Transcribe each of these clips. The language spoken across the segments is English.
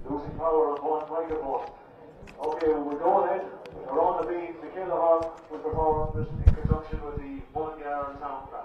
losing power on one microphone. Okay, we'll go ahead. Around the beat, Michaela Hall will perform this in conjunction with the 1 yard sound band.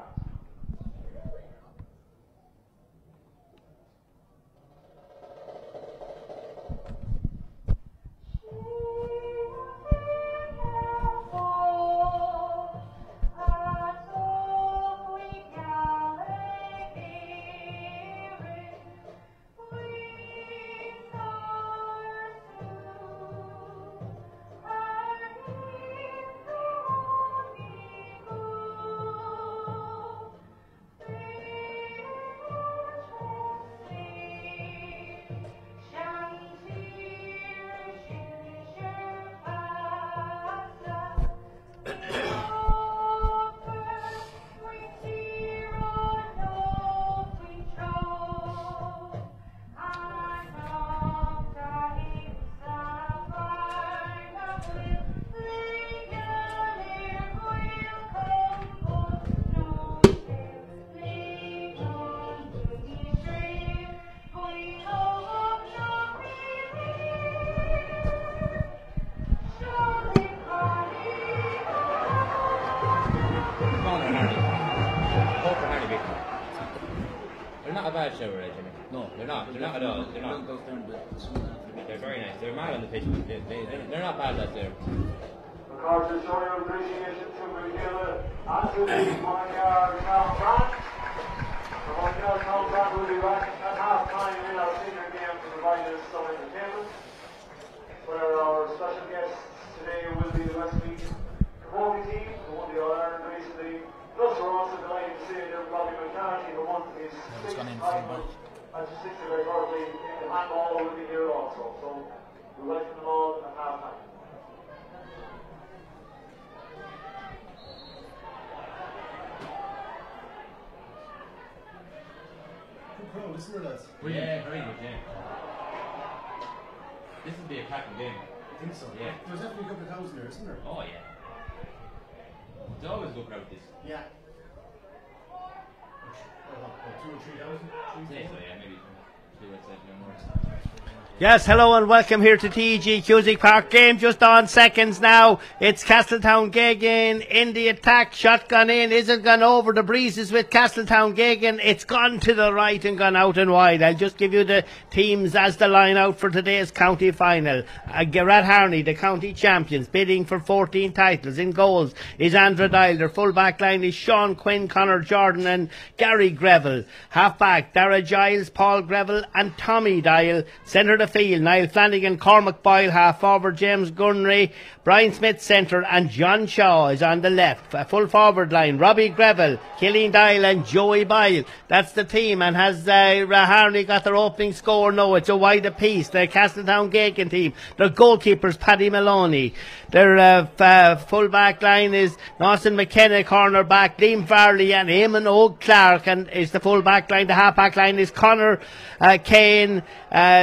Bad show, right, Jimmy? No, they're not. They're not at all. They're not. They're very nice. They're mad on the pitch. They're not bad lads there. Because to show your appreciation to Michaela after the 1 yard sound band. The 1 yard sound band will be back at half time in our senior game to provide us some entertainment. Where our special guests today will be the Westmeath Camogie team, who won the All-Ireland recently. Plus, we're also delighted to say that Robbie McCarthy, who won his sixth title as a 60-day Hurling in handball, will be here also. So, we welcome them all at half time. Good crowd, isn't it, lads? Yeah, very good game. This will be a cracking game. I think so. Yeah. There's definitely a couple of thousand there, isn't there? Oh, yeah. It's always a good crowd, this. Yeah. 2 or 3,000? Yeah, so yeah, maybe 2 or 7 more. Yes, hello and welcome here to TG Cusick Park. Game just on seconds now. It's Castletown Geoghegan in the attack. Shot gone in. Is it gone over the breezes with Castletown Geoghegan? It's gone to the right and gone out and wide. I'll just give you the teams as the line out for today's county final. Raharney, the county champions, bidding for 14 titles. In goals is Andrew Dial. Their full back line is Sean Quinn, Connor Jordan and Gary Greville. Half back, Dara Giles, Paul Greville and Tommy Dial. Centre the field, Niall Flanagan, Cormac Boyle, half forward, James Gunnery, Brian Smith centre and John Shaw is on the left. A full forward line, Robbie Greville, Killeen Dial and Joey Boyle. That's the team. And has Raharney got their opening score? No, it's a wide apiece. The Castletown Geoghegan team. Their goalkeepers, Paddy Maloney. Their full back line is Nawson McKenna, corner back, Liam Farley and Eamon O'Clark, and is the full back line. The half back line is Connor Kane,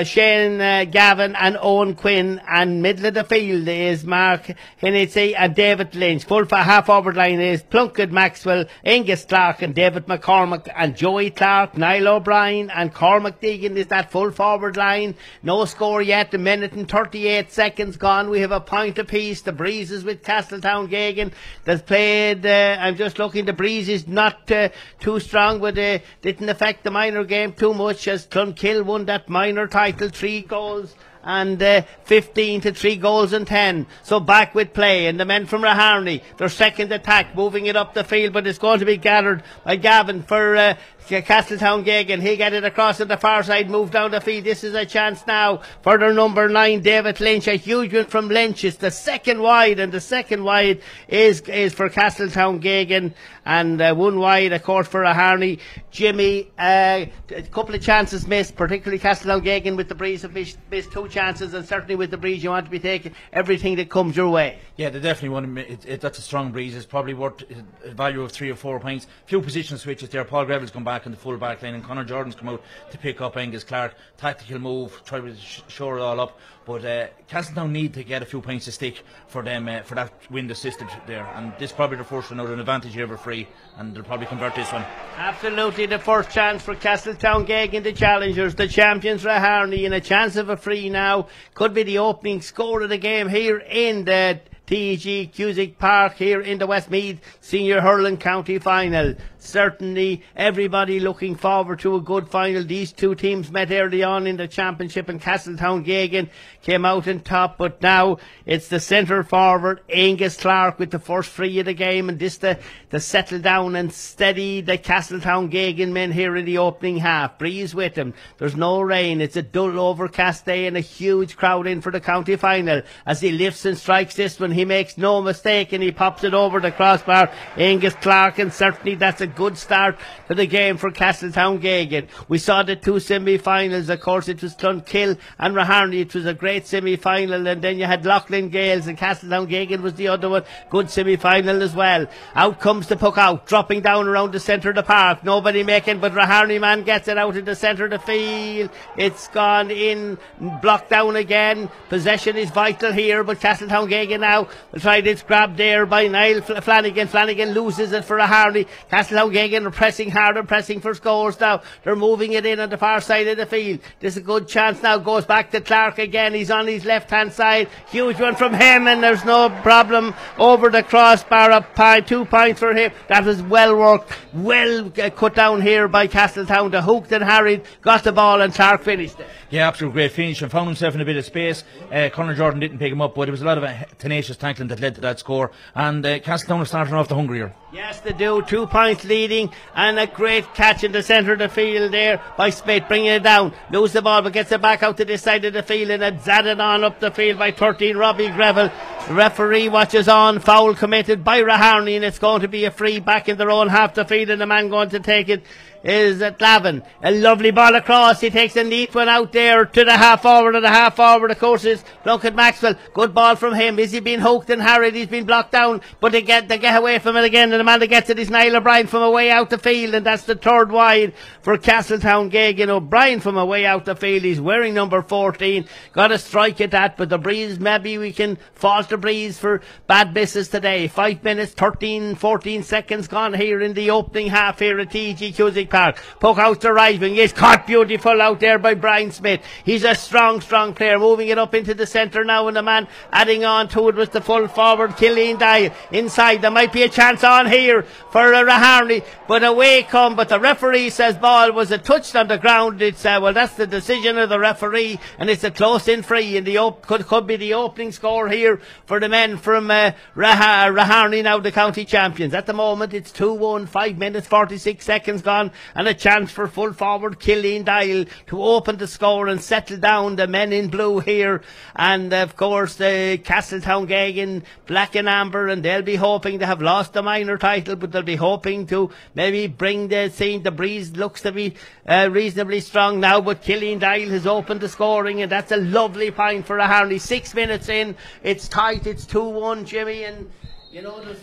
Shane Gavin and Owen Quinn, and middle of the field is Mark Hennessy and David Lynch. Full half forward line is Plunkett Maxwell, Angus Clark and David McCormack and Joey Clark, Niall O'Brien and Cormac Deegan is that full forward line. No score yet, a minute and 38 seconds gone. We have a point apiece. The breezes with Castletown Geoghegan that's played, I'm just looking, the breeze is not too strong, but didn't affect the minor game too much as Clonkill won that minor title, 3 goals and 15 to 3 goals and 10. So back with play, and the men from Raharney, their second attack, moving it up the field, but it's going to be gathered by Gavin for Castletown Geoghegan. He get it across on the far side, move down the field. This is a chance now for their number 9, David Lynch. A huge one from Lynch. It's the second wide, and the second wide is for Castletown Geoghegan, and 1 wide, of course, for Raharney. Jimmy, a couple of chances missed, particularly Castletown Geoghegan with the breeze have missed 2 chances chances, and certainly with the breeze you want to be taking everything that comes your way. Yeah, they definitely want to. That's a strong breeze. It's probably worth a value of 3 or 4 points. Few position switches there. Paul Greville's come back in the full back line, and Conor Jordan's come out to pick up Angus Clark. Tactical move, try to shore it all up. But Castletown need to get a few points to stick for them for that win assisted there. And this is probably the first one out, an advantage here for free, and they'll probably convert this one. Absolutely, the first chance for Castletown Geoghegan, the challengers, the champions Raharney, and a chance of a free now. Could be the opening score of the game here in the TG Cusick Park here in the Westmeath Senior Hurling County Final. Certainly everybody looking forward to a good final. These two teams met early on in the championship, and Castletown Geoghegan came out on top, but now it's the centre forward Angus Clark with the first free of the game, and this to settle down and steady the Castletown Geoghegan men here in the opening half. Breeze with them, there's no rain, it's a dull overcast day, and a huge crowd in for the county final. As he lifts and strikes this one, he makes no mistake and he pops it over the crossbar. Angus Clark, and certainly that's a good start to the game for Castletown Geoghegan. We saw the two semi-finals, of course it was Clonkill and Raharney. It was a great semi-final, and then you had Loughlin Gales and Castletown Geoghegan was the other one. Good semi-final as well. Out comes the puck out, dropping down around the centre of the park. Nobody making, but Raharney man gets it out in the centre of the field. It's gone in, blocked down again. Possession is vital here, but Castletown Geoghegan now will try this grab there by Niall Flanagan. Flanagan loses it for Raharney. Castletown Geoghegan are pressing hard and pressing for scores now. They're moving it in on the far side of the field. This is a good chance now. Goes back to Clark again. He's on his left hand side. Huge one from him, and there's no problem over the crossbar. 2 points for him. That was well worked, well cut down here by Castletown. The hooked and harried, got the ball, and Clark finished it. Yeah, absolute great finish, and found himself in a bit of space. Conor Jordan didn't pick him up, but it was a lot of tenacious tackling that led to that score, and Castletown are starting off the hungrier. Yes, they do. 2 points leading, and a great catch in the centre of the field there by Smith, bringing it down. Lose the ball, but gets it back out to this side of the field, and it's zadded on up the field by 13, Robbie Greville. The referee watches on. Foul committed by Raharney, and it's going to be a free back in their own half the field, and the man going to take it is Glavin. A lovely ball across. He takes a neat one out there to the half forward, and the half forward of course is Plunkett Maxwell. Good ball from him. Is he being hooked and harried? He's been blocked down, but they get away from it again, and the man that gets it is Niall O'Brien from away out the field, and that's the third wide for Castletown Geoghegan. O'Brien from away out the field. He's wearing number 14. Got a strike at that, but the breeze, maybe we can fault the breeze for bad misses today. 5 minutes 13-14 seconds gone here in the opening half here at TG Cusick Park. Puck out to right wing. He's caught beautiful out there by Brian Smith. He's a strong player, moving it up into the centre now, and the man adding on to it was the full forward Killeen Dyle. Inside there might be a chance on here for Raharney, but away come, but the referee says ball was a touched on the ground. It's well, that's the decision of the referee, and it's a close in free, and the could be the opening score here for the men from Raharney, now the county champions. At the moment it's 2-1, 5 minutes 46 seconds gone, and a chance for full forward Killeen Dyle to open the score and settle down the men in blue here. And of course the Castletown Geoghegan black and amber, and they'll be hoping. They have lost the minor title, but they'll be hoping to maybe bring the scene. The breeze looks to be reasonably strong now, but Killeen Dyle has opened the scoring, and that's a lovely point for Raharney. 6 minutes in, it's tight, it's 2-1, Jimmy, and you know there's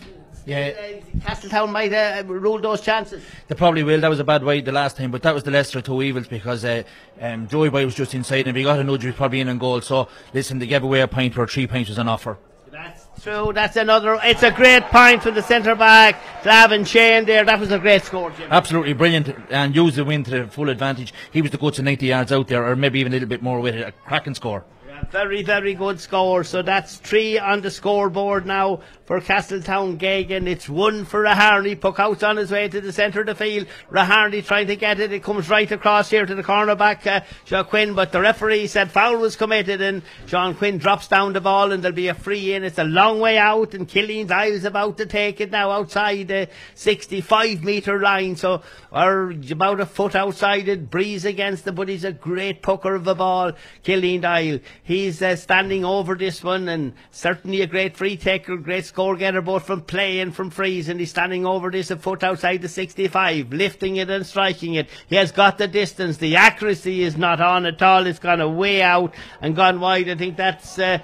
Castletown might rule those chances. They probably will. That was a bad wide the last time, but that was the lesser of two evils, because Joey Boy was just inside, and if he got a nudge he was probably in on goal. So listen, they gave away a point where 3 points was an offer. That's true. That's another. It's a great point for the centre back Glavin Shane there. That was a great score, Jim. Absolutely brilliant, and used the win to the full advantage. He was the guts of 90 yards out there, or maybe even a little bit more with it. A cracking score. Very, very good score. So that's 3 on the scoreboard now for Castletown Geoghegan. It's 1 for Raharney. Puck out on his way to the centre of the field. Raharney trying to get it. It comes right across here to the cornerback, Sean Quinn, but the referee said foul was committed, and Sean Quinn drops down the ball, and there'll be a free in. It's a long way out, and Killeen Dyle's about to take it now outside the 65-metre line. So or about a foot outside it. Breeze against the, but he's a great pucker of the ball, Killeen Dyle. He's standing over this one, and certainly a great free taker, great score getter both from play and from frees, and he's standing over this a foot outside the 65, lifting it and striking it. He has got the distance. The accuracy is not on at all. It's gone way out and gone wide. I think that's 2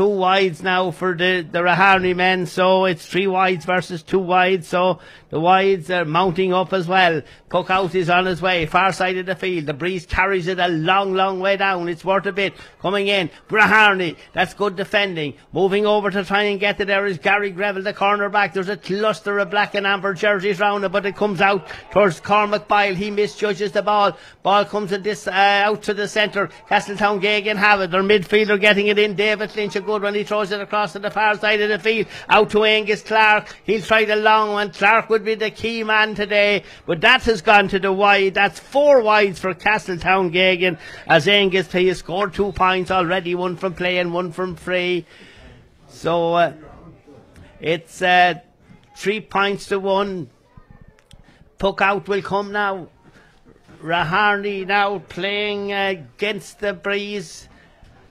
wides now for the Raharney men, so it's 3 wides versus 2 wides, so the wides are mounting up as well. Puck out is on his way, far side of the field. The breeze carries it a long way down. It's worth a bit. Coming in, Raharney, that's good defending. Moving over to try and get it, there is Gary Greville, the cornerback. There's a cluster of black and amber jerseys round it, but it comes out towards Cormac Byle. He misjudges the ball. Ball comes at this, out to the centre. Castletown Geoghegan have it. Their midfielder getting it in. David Lynch, a good one. He throws it across to the far side of the field. Out to Angus Clark. He'll try the long one. Clark would be the key man today, but that has gone to the wide. That's 4 wides for Castletown Geoghegan, as Angus he has scored 2 points already, 1 from play and 1 from free. So it's 3 points to 1. Puck out will come now. Raharney now playing against the breeze.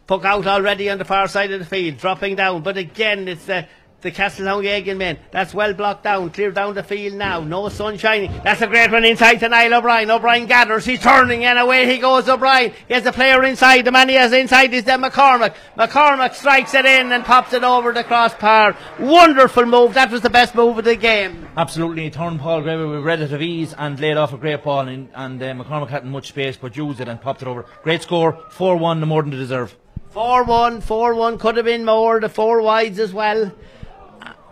Puck out already on the far side of the field, dropping down, but again it's the Castletown Geoghegan men. That's well blocked down, clear down the field now. No sun shining. That's a great one inside to Niall O'Brien. O'Brien gathers, he's turning, and away he goes. O'Brien, he has a player inside. The man he has inside is then McCormack. McCormack strikes it in and pops it over the crossbar. Wonderful move. That was the best move of the game. Absolutely. He turned Paul Greville with relative ease and laid off a great ball, and McCormack hadn't much space but used it and popped it over. Great score, 4-1, the more than they deserve. 4-1, could have been more. The 4 wides as well.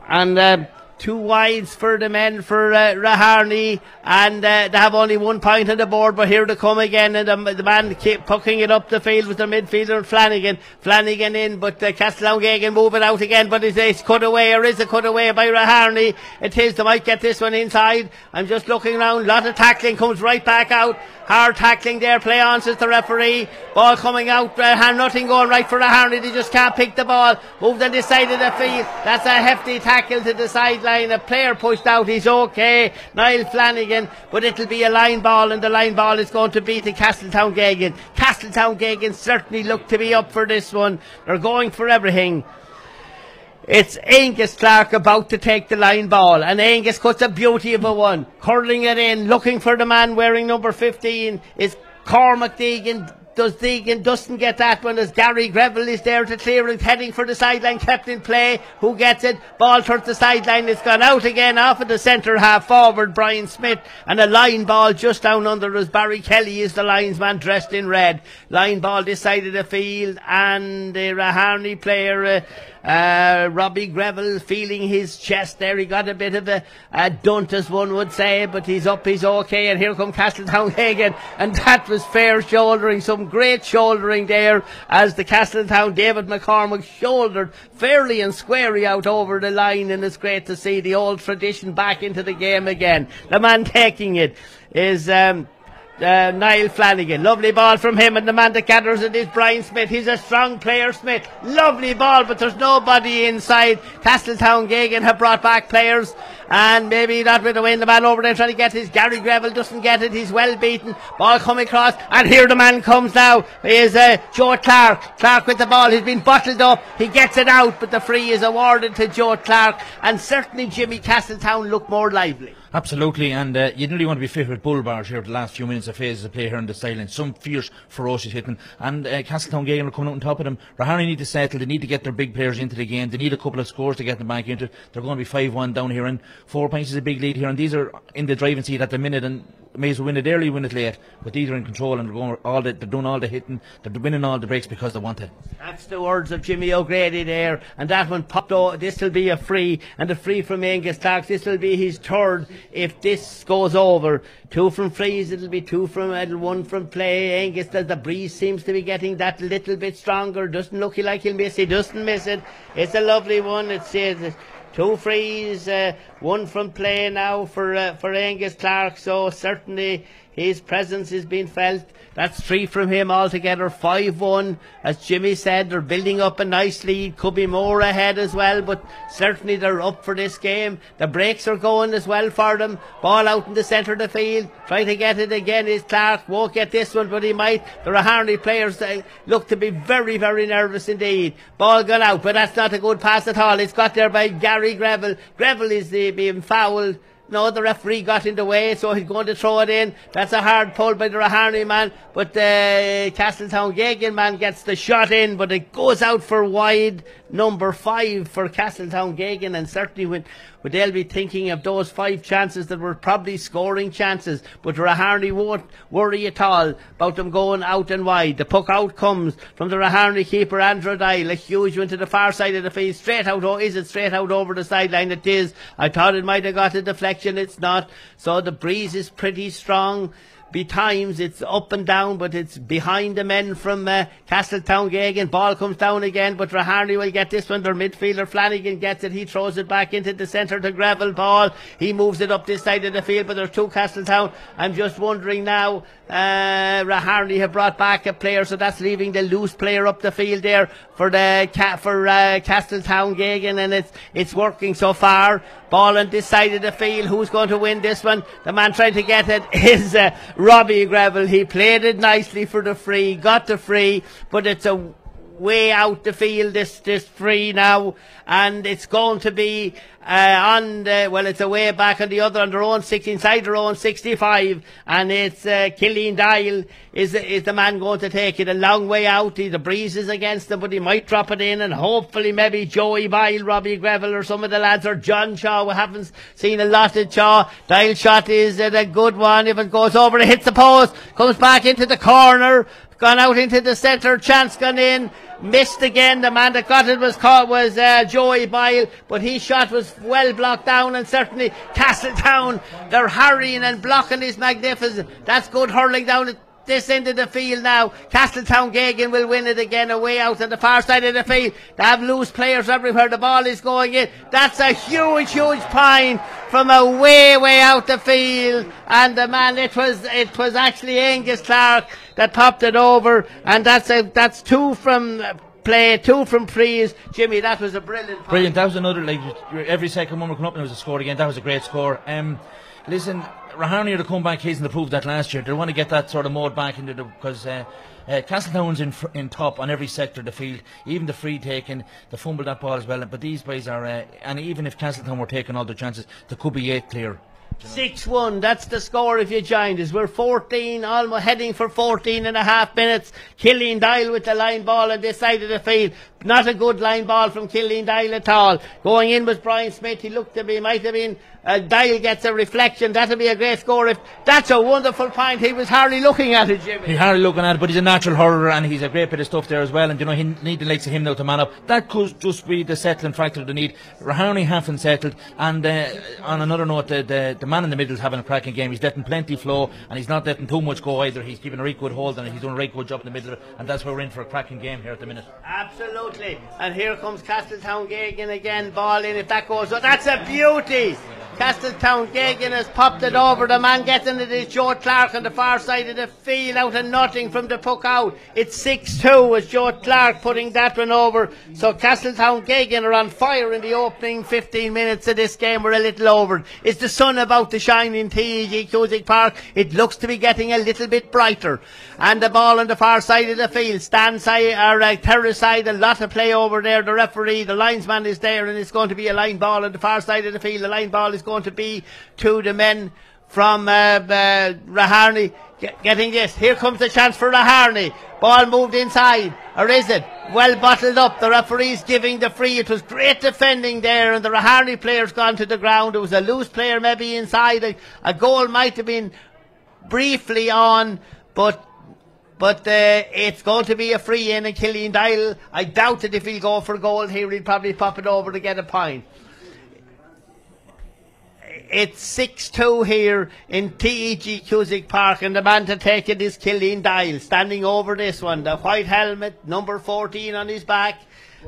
And 2 wides for the men for Raharney, and they have only 1 point on the board, but here they come again, and the man keep pucking it up the field with the midfielder Flanagan in, but Castletown Geoghegan move it out again, but it's a cut away, or is a cut away by Raharney. It is, they might get this one inside. I'm just looking around, lot of tackling, comes right back out. Hard tackling there, play on, says the referee. Ball coming out, nothing going right for Raharney. They just can't pick the ball. Moved on this side of the field. That's a hefty tackle to the sideline. A player pushed out, he's okay. Niall Flanagan, but it'll be a line ball, and the line ball is going to beat the Castletown Geoghegan. Castletown Geoghegan certainly look to be up for this one. They're going for everything. It's Angus Clark about to take the line ball, and Angus cuts a beauty of a one, curling it in, looking for the man wearing number 15 is Cormac Deegan. Deegan doesn't get that one, as Gary Greville is there to clear it, heading for the sideline, kept in play. Who gets it? Ball towards the sideline. It's gone out again off of the centre half forward, Brian Smith, and a line ball just down under us. Barry Kelly is the linesman dressed in red. Line ball this side of the field, and the Raharney player Robbie Greville feeling his chest there. He got a bit of a dunt, as one would say, but he's up, he's okay, and here come Castletown Geoghegan, and that was fair shouldering, some great shouldering there, as the Castletown David McCormack shouldered fairly and squarely out over the line, and it's great to see the old tradition back into the game again. The man taking it is Niall Flanagan. Lovely ball from him, and the man that gathers it is Brian Smith. He's a strong player, Smith. Lovely ball, but there's nobody inside. Castletown Geoghegan have brought back players, and maybe not with the win. The man over there trying to get his Gary Greville doesn't get it. He's well beaten. Ball coming across, and here the man comes now. Is Joe Clark. Clark with the ball. He's been bottled up. He gets it out, but the free is awarded to Joe Clark, and certainly Jimmy Castletown look more lively. Absolutely, and you didn't really want to be fit with bull bars here the last few minutes of phases of play here in the sideline. Some fierce, ferocious hitting, and Castletown Geoghegan are coming out on top of them. Raharney need to settle, they need to get their big players into the game, they need a couple of scores to get them back into it. They're going to be 5-1 down here, and 4 points is a big lead here, and these are in the driving seat at the minute, and may as well win it early, win it late, but these are in control, and they're doing all the hitting, they're winning all the breaks because they want it. That's the words of Jimmy O'Grady there, and that one popped over. This will be a free, and a free from Angus Clark. This will be his third if this goes over. 2 from frees, it'll be 2 from 1 from play. Angus, the breeze seems to be getting that little bit stronger. Doesn't look like he'll miss. He doesn't miss it. It's a lovely one. It's 2 frees, 1 from play now for Angus Clark. So certainly His presence is being felt. That's 3 from him altogether, 5-1. As Jimmy said, they're building up a nice lead. Could be more ahead as well, but certainly they're up for this game. The breaks are going as well for them. Ball out in the centre of the field. Try to get it again is Clark. Won't get this one, but he might. The Raharney players look to be very, very nervous indeed. Ball gone out, but that's not a good pass at all. It's got there by Gary Greville. Greville is being fouled. No, the referee got in the way, so he's going to throw it in. That's a hard pull by the Raharney man, but the Castletown Geoghegan man gets the shot in, but it goes out for wide number 5 for Castletown Geoghegan, and certainly when they'll be thinking of those 5 chances that were probably scoring chances, but Raharney won't worry at all about them going out and wide. The puck out comes from the Raharney keeper Andrew Dial, a huge one to the far side of the field, straight out. Oh, is it straight out over the sideline? It is. I thought it might have got a deflection. It's not. So the breeze is pretty strong. Be times it's up and down, but it's behind the men from Castletown Geoghegan. Ball comes down again, but Raharney will get this one. Their midfielder Flanagan gets it. He throws it back into the centre to Greville. Ball. He moves it up this side of the field, but there's 2 Castletown. I'm just wondering now. Raharney have brought back a player, so that's leaving the loose player up the field there for Castletown Geoghegan, and it's working so far. Ball on this side of the field. Who's going to win this one? The man trying to get it is Robbie Greville. He played it nicely for the free, got the free, but it's a way out the field, this free now, and it's going to be it's a way back on their own 60, inside their own 65, and it's Killeen Dial is the man going to take it a long way out. The breeze is against him, but he might drop it in, and hopefully maybe Joey Bile, Robbie Greville, or some of the lads, or John Shaw. We haven't seen a lot of Shaw. Dial shot is a good one. If it goes over, it hits the post, comes back into the corner, gone out into the centre, chance gone in, missed again. The man that got it was Joey Bile, but his shot was well blocked down, and certainly Castletown, they're hurrying and blocking is magnificent. That's good hurling down at this end of the field now. Castletown Geoghegan will win it again away out on the far side of the field. They have loose players everywhere. The ball is going in. That's a huge pine from a way out the field, and the man, it was actually Angus Clark that popped it over, and that's 2 from play, 2 from frees. Jimmy, that was a brilliant. Brilliant. That was another, like, every second one we're coming up and there was a score again. That was a great score. Listen, Raharney are the comeback case, and they proved that last year. They want to get that sort of mode back into the, because Castletown's in top on every sector of the field, even the free taking, they fumbled that ball as well. But these boys are, and even if Castletown were taking all their chances, there could be 8 clear. 6-1, that's the score if you joined us. We're 14, almost heading for 14 and a half minutes. Killeen Dial with the line ball on this side of the field. Not a good line ball from Killeen Dial at all. Going in was Brian Smith. He looked to be, might have been, Dial gets a reflection. That'll be a great score. If that's a wonderful point. He was hardly looking at it, Jimmy. He's hardly looking at it, but he's a natural hurler, and he's a great bit of stuff there as well. And he need the likes of him now to man up. That could just be the settling factor they need. Raharney haven't settled, and on another note, the man in the middle is having a cracking game. He's letting plenty flow, and he's not letting too much go either. He's keeping a right good hold, and he's doing a right good job in the middle, and that's where we're in for a cracking game here at the minute. Absolutely. And here comes Castletown Geoghegan again. Ball in. If that goes, that's a beauty. Castletown Geoghegan has popped it over. The man getting it is Joe Clark on the far side of the field, out of nothing from the puck out. It's 6-2 as Joe Clark putting that one over. So Castletown Geoghegan are on fire in the opening 15 minutes of this game. We're a little over. Is the sun about to shine in TEG Cusick Park? It looks to be getting a little bit brighter. And the ball on the far side of the field, stand side or terrace side, a lot of play over there. The referee, the linesman is there, and it's going to be a line ball on the far side of the field. The line ball is going to be to the men from Raharney. Getting this. Here comes the chance for Raharney. Ball moved inside. Or is it? Well bottled up. The referee's giving the free. It was great defending there, and the Raharney player's gone to the ground. It was a loose player maybe inside. A goal might have been briefly on, but it's going to be a free in, and Killeen Dial, I doubt it if he'll go for goal here. He'll probably pop it over to get a point. It's 6-2 here in TEG Cusick Park, and the man to take it is Killeen Dial, standing over this one. The white helmet, number 14 on his back,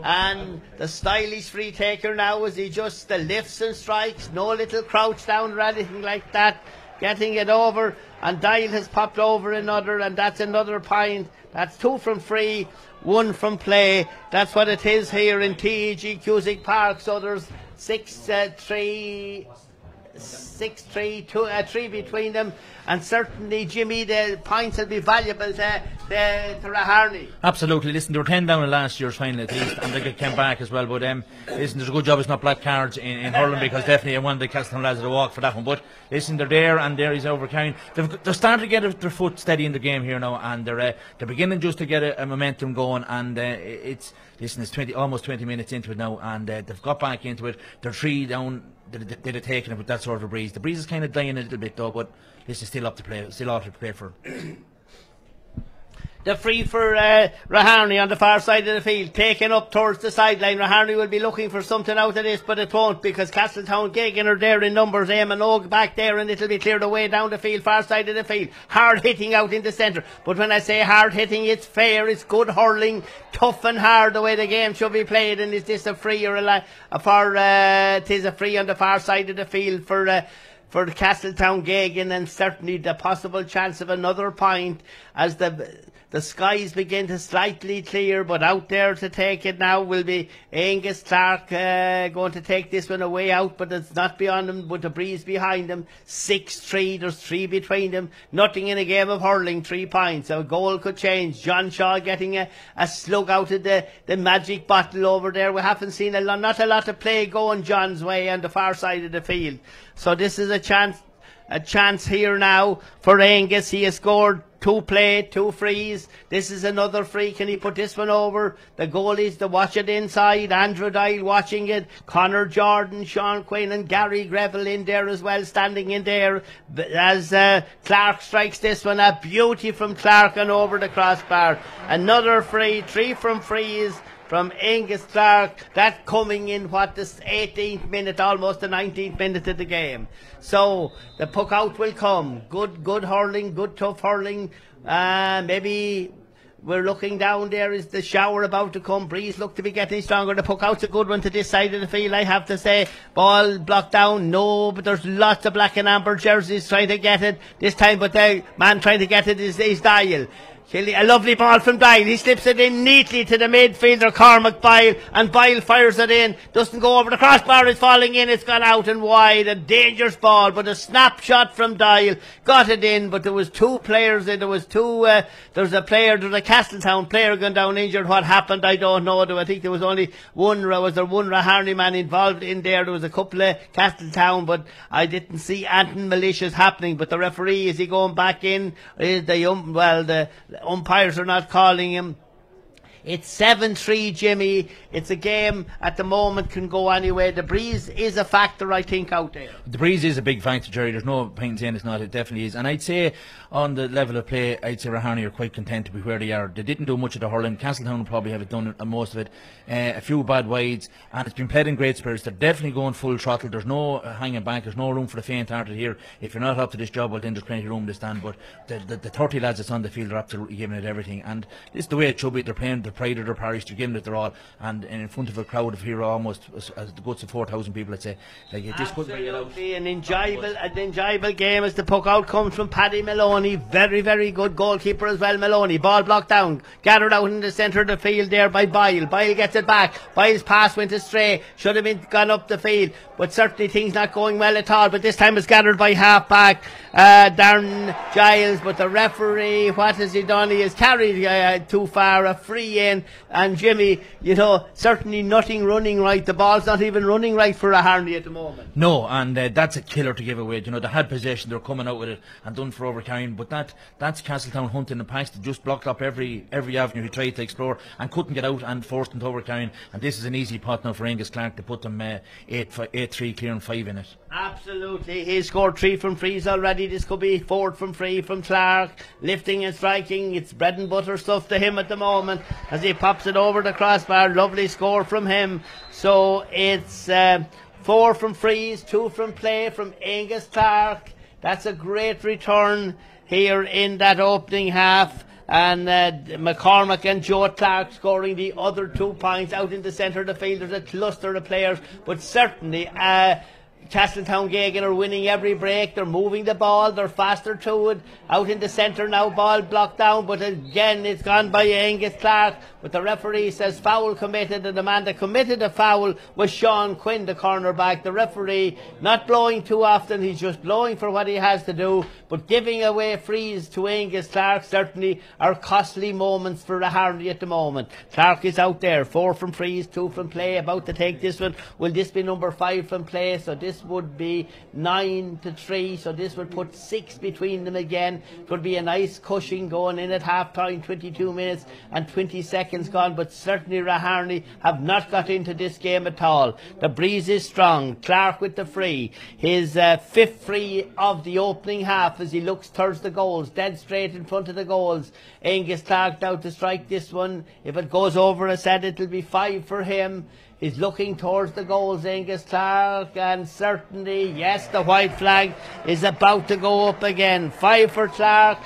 and the stylish free taker now as he just lifts and strikes. No little crouch down or anything like that. getting it over, and Dial has popped over another, and that's another point. That's 2 from free, 1 from play. That's what it is here in TEG Cusick Park. So there's 6-3, 3 between them, and certainly, Jimmy, the points will be valuable to Raharney. Absolutely. Listen, they were 10 down in last year's final at least, and they came back as well. But listen, there's a good job it's not black cards in hurling, because definitely I wanted the Castletown lads to walk for that one. But listen, they're there, and there he's overcarrying. They're starting to get their foot steady in the game here now, and they're beginning just to get a momentum going. And it's almost 20 minutes into it now, and they've got back into it. They're 3 down. They'd have taken it with that sort of breeze. The breeze is kind of dying a little bit though, but this is still up to play. Still all to play for. The free for Raharney on the far side of the field, taken up towards the sideline. Raharney will be looking for something out of this, but it won't, because Castletown Geoghegan are there in numbers. Eamon Og back there, and it'll be cleared away down the field, far side of the field. Hard hitting out in the centre. But when I say hard hitting, it's fair, it's good hurling, tough and hard the way the game should be played. And is this a free or it is a free on the far side of the field for the Castletown Geoghegan, and certainly the possible chance of another point as the skies begin to slightly clear. But out there to take it now will be Angus Clark, going to take this one away out, but it's not beyond him, but the breeze behind him. 6-3, there's 3 between them. Nothing in a game of hurling, 3 points. A goal could change. John Shaw getting a slug out of the magic bottle over there. We haven't seen not a lot of play going John's way on the far side of the field. So this is a chance here now for Angus. He has scored 2 play, 2 frees. This is another free. Can he put this one over? The goalies to watch it inside. Andrew Dial watching it. Connor Jordan, Sean Quinn and Gary Greville in there as well, standing in there as Clark strikes this one. A beauty from Clark and over the crossbar. Another free. 3 from frees from Angus Clark. That coming in the 18th minute, almost the 19th minute of the game. So the puck out will come. Good hurling, good tough hurling. Maybe we're looking down there. Is the shower about to come? Breeze look to be getting stronger. The puck out's a good one to this side of the field, I have to say. Ball blocked down. No, but there's lots of black and amber jerseys trying to get it this time, but the man trying to get it is Dial. A lovely ball from Dial. He slips it in neatly to the midfielder Cormac Boyle, and Boyle fires it in. Doesn't go over the crossbar. It's falling in. It's gone out and wide. A dangerous ball, but a snapshot from Dial got it in. But there was 2 players. There was a Castletown player gone down injured. What happened, I don't know. I think there was only one. Was there one Raharney man involved in there? There was a couple of Castletown, but I didn't see anything malicious happening. But the referee, is he going back in? The umpires are not calling him. It's 7-3, Jimmy. It's a game at the moment can go anyway. The breeze is a factor, I think, out there. The breeze is a big factor, Gerry. There's no point saying it's not. It definitely is. And I'd say on the level of play, I'd say Raharney are quite content to be where they are. They didn't do much of the hurling. Castletown will probably have done most of it. A few bad wides, and it's been played in great spirits. They're definitely going full throttle. There's no hanging back. There's no room for the faint-hearted here. If you're not up to this job, well, then there's plenty of room to stand. But the 30 lads that's on the field are absolutely giving it everything. And this is the way it should be. They're playing the pride of their parish. They're giving it their all. And in front of a crowd of here almost as the guts of 4,000 people, I'd say. Like, it just couldn't be allowed. An enjoyable game as the puck out comes from Paddy Maloney. Very, very good goalkeeper as well, Maloney. Ball blocked down. Gathered out in the centre of the field there by Boyle. Boyle gets it back. Boyle's pass went astray. Should have been gone up the field. But certainly things not going well at all. But this time it's gathered by half-back Darren Giles. But the referee, what has he done? He has carried too far. A free in. And Jimmy, certainly nothing running right. The ball's not even running right for Raharney at the moment. No, and that's a killer to give away. They had possession, they're coming out with it and done for overcarrying. But that's Castletown hunting the past. They just blocked up every avenue he tried to explore and couldn't get out and forced into overcarrying. And this is an easy pot now for Angus Clark to put them 8-3 clear and 5 in it. Absolutely. He scored 3 from frees already. This could be 4 from free from Clark. Lifting and striking. It's bread and butter stuff to him at the moment as he pops it over the crossbar. Lovely score from him. So it's 4 from frees, 2 from play from Angus Clark. That's a great return here in that opening half. And McCormack and Joe Clark scoring the other 2 points out in the centre of the field. There's a cluster of players, but certainly Castletown Geoghegan are winning every break. They're moving the ball. They're faster to it. Out in the centre now, ball blocked down. But again, it's gone by Angus Clark. But the referee says foul committed. And the man that committed the foul was Sean Quinn, the cornerback. The referee not blowing too often. He's just blowing for what he has to do. But giving away frees to Angus Clark certainly are costly moments for Raharney at the moment. Clark is out there. 4 from frees, 2 from play. About to take this one. Will this be number 5 from play? So this would be 9-3, so this would put 6 between them again. Could be a nice cushion going in at half time. 22 minutes and 20 seconds gone, but certainly Raharney have not got into this game at all. The breeze is strong. Clark with the free, his 5th free of the opening half as he looks towards the goals, dead straight in front of the goals. Angus Clark now to strike this one. If it goes over, I said it'll be 5 for him. He's looking towards the goals, Angus Clark, and certainly, yes, the white flag is about to go up again. 5 for Clark,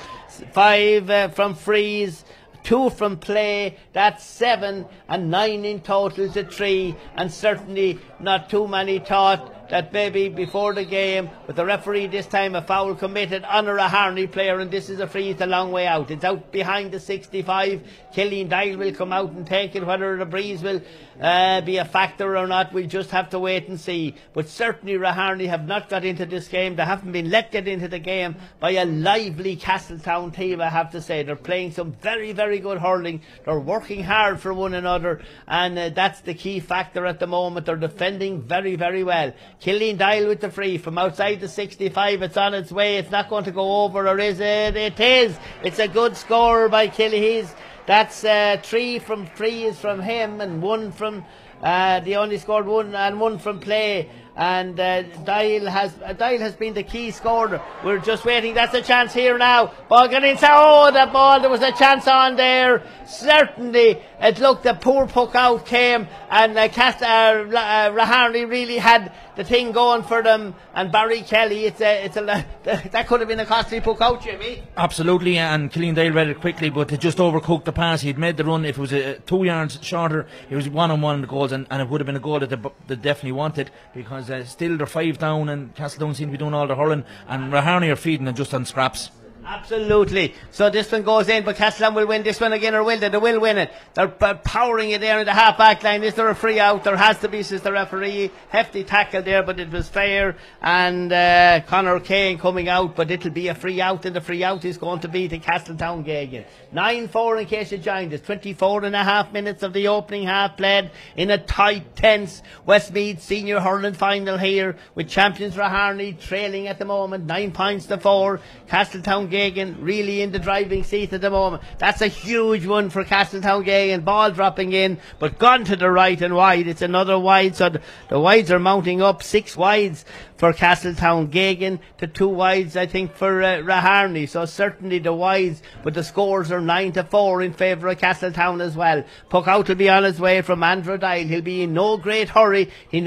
5 from frees, 2 from play. That's 7, and 9 in total to 3, and certainly not too many thought that maybe before the game, with the referee this time a foul committed on a Raharney player, and this is a free. It's a long way out. It's out behind the 65. Killeen Dial will come out and take it. Whether the breeze will be a factor or not, we'll just have to wait and see. But certainly Raharney have not got into this game. They haven't been let get into the game by a lively Castletown team, I have to say. They're playing some very, very good hurling. They're working hard for one another, and that's the key factor at the moment. They're defending very, very well. Killeen Dial with the free from outside the 65. It's on its way. It's not going to go over, or is it? It is. It's a good score by Killeen. That's 3 from free is from him, and 1 from they only scored 1 and 1 from play. And Dial has been the key scorer. We're just waiting. That's a chance here now. Ball got inside. Oh, that ball! There was a chance on there. Certainly, it looked the poor puck out came, and Raharney really had the thing going for them. And Barry Kelly, that could have been a costly puck out, Jimmy. Absolutely, and Killeen Dial read it quickly, but it just overcooked the pass. He'd made the run. If it was 2 yards shorter, it was 1-on-1 in the goals, and it would have been a goal that they definitely wanted, because still they're 5 down, and Castletown seem to be doing all the hurling, and Raharney are feeding them just on scraps. Absolutely. So this one goes in, but Castletown will win this one again, or will they? They will win it. They're powering it there in the half-back line. Is there a free out? There has to be, says the referee. Hefty tackle there, but it was fair. And Conor Kane coming out, but it'll be a free out, and the free out is going to be to Castletown Geoghegan. 9-4 in case you joined us. 24.5 minutes of the opening half played in a tight, tense Westmeath senior hurling final here, with champions Raharney trailing at the moment 9 points to 4. Castletown Geoghegan really in the driving seat at the moment. That's a huge one for Castletown Geoghegan. Ball dropping in, but gone to the right and wide. It's another wide, so the wides are mounting up. 6 wides for Castletown Geoghegan to 2 wides, I think, for Raharney. So certainly the wides, but the scores are 9-4 in favour of Castletown as well. Puck out will be on his way from Andrew Dial. He'll be in no great hurry. He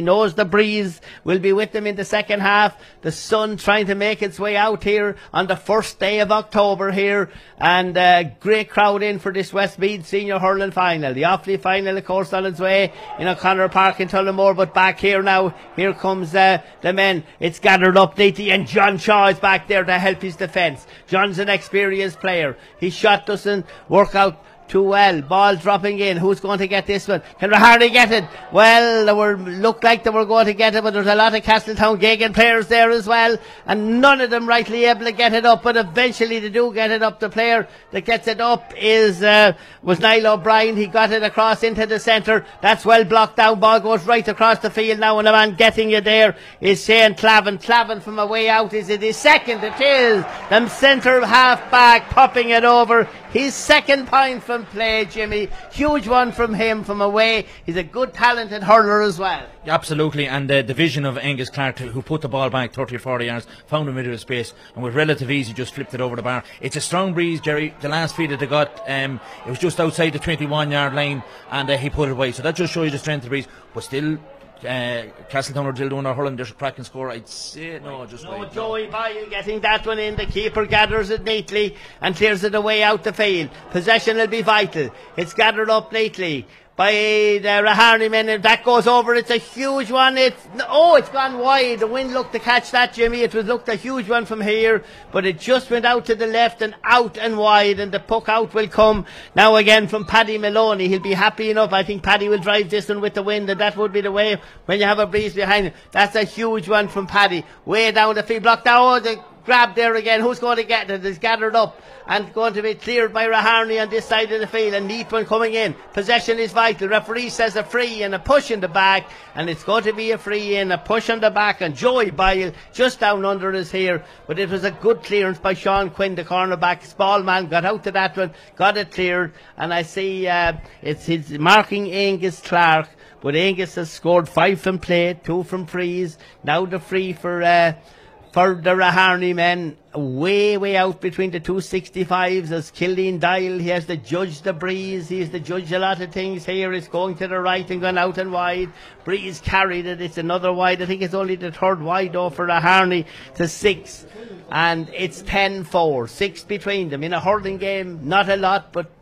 knows the breeze will be with him in the second half. The sun trying to make its way out here on the first day of October here, and great crowd in for this Westmeath senior hurling final. The Offaly final, of course, on its way in O'Connor Park in Tullamore, but back here now, here comes the men. It's gathered up neatly, and John Shaw is back there to help his defence. John's an experienced player. His shot doesn't work out too well. Ball dropping in. Who's going to get this one? Can Raharney get it? Well, looked like they were going to get it, but there's a lot of Castletown Geoghegan players there as well, and none of them rightly able to get it up, but eventually they do get it up. The player that gets it up was Niall O'Brien. He got it across into the centre. That's well blocked down. Ball goes right across the field now, and the man getting you there is Shane Clavin. Clavin from away out. Is it his second? It is. The centre half back popping it over. His second point from play, Jimmy. Huge one from him from away. He's a good, talented hurler as well. Absolutely, and the vision of Angus Clark, who put the ball back 30 or 40 yards, found a middle of space, and with relative ease he just flipped it over the bar. It's a strong breeze, Gerry. The last feed that they got, it was just outside the 21-yard line, and he put it away. So that just shows you the strength of the breeze. But still, Castletown are still doing their hurling. There's a cracking score. I'd say no, just no. wait. Joey Boyle getting that one in. The keeper gathers it neatly and clears it away out the field. Possession will be vital. It's gathered up neatly by the Raharney men, and that goes over. It's a huge one. It's gone wide. The wind looked to catch that, Jimmy. It was looked a huge one from here, but it just went out to the left and out and wide, and the puck out will come now again from Paddy Maloney. He'll be happy enough. I think Paddy will drive this one with the wind, and that would be the way when you have a breeze behind him. That's a huge one from Paddy, way down the field, blocked out. The grab there again. Who's going to get it? It's gathered up and going to be cleared by Raharney on this side of the field. A neat one coming in. Possession is vital. Referee says a free and a push in the back, and it's going to be a free in, a push on the back, and Joey Byle just down under us here. But it was a good clearance by Sean Quinn, the cornerback. Small man got out to that one, got it cleared, and I see it's his marking Angus Clark. But Angus has scored 5 from play, 2 from frees. Now the free for the Raharney men, way out between the 265s as Killeen Dial. He has to judge the breeze. He has to judge a lot of things here. It's going to the right and gone out and wide. Breeze carried it. It's another wide. I think it's only the third wide though for Raharney to 6. And it's 10-4. 6 between them. In a hurling game, not a lot, but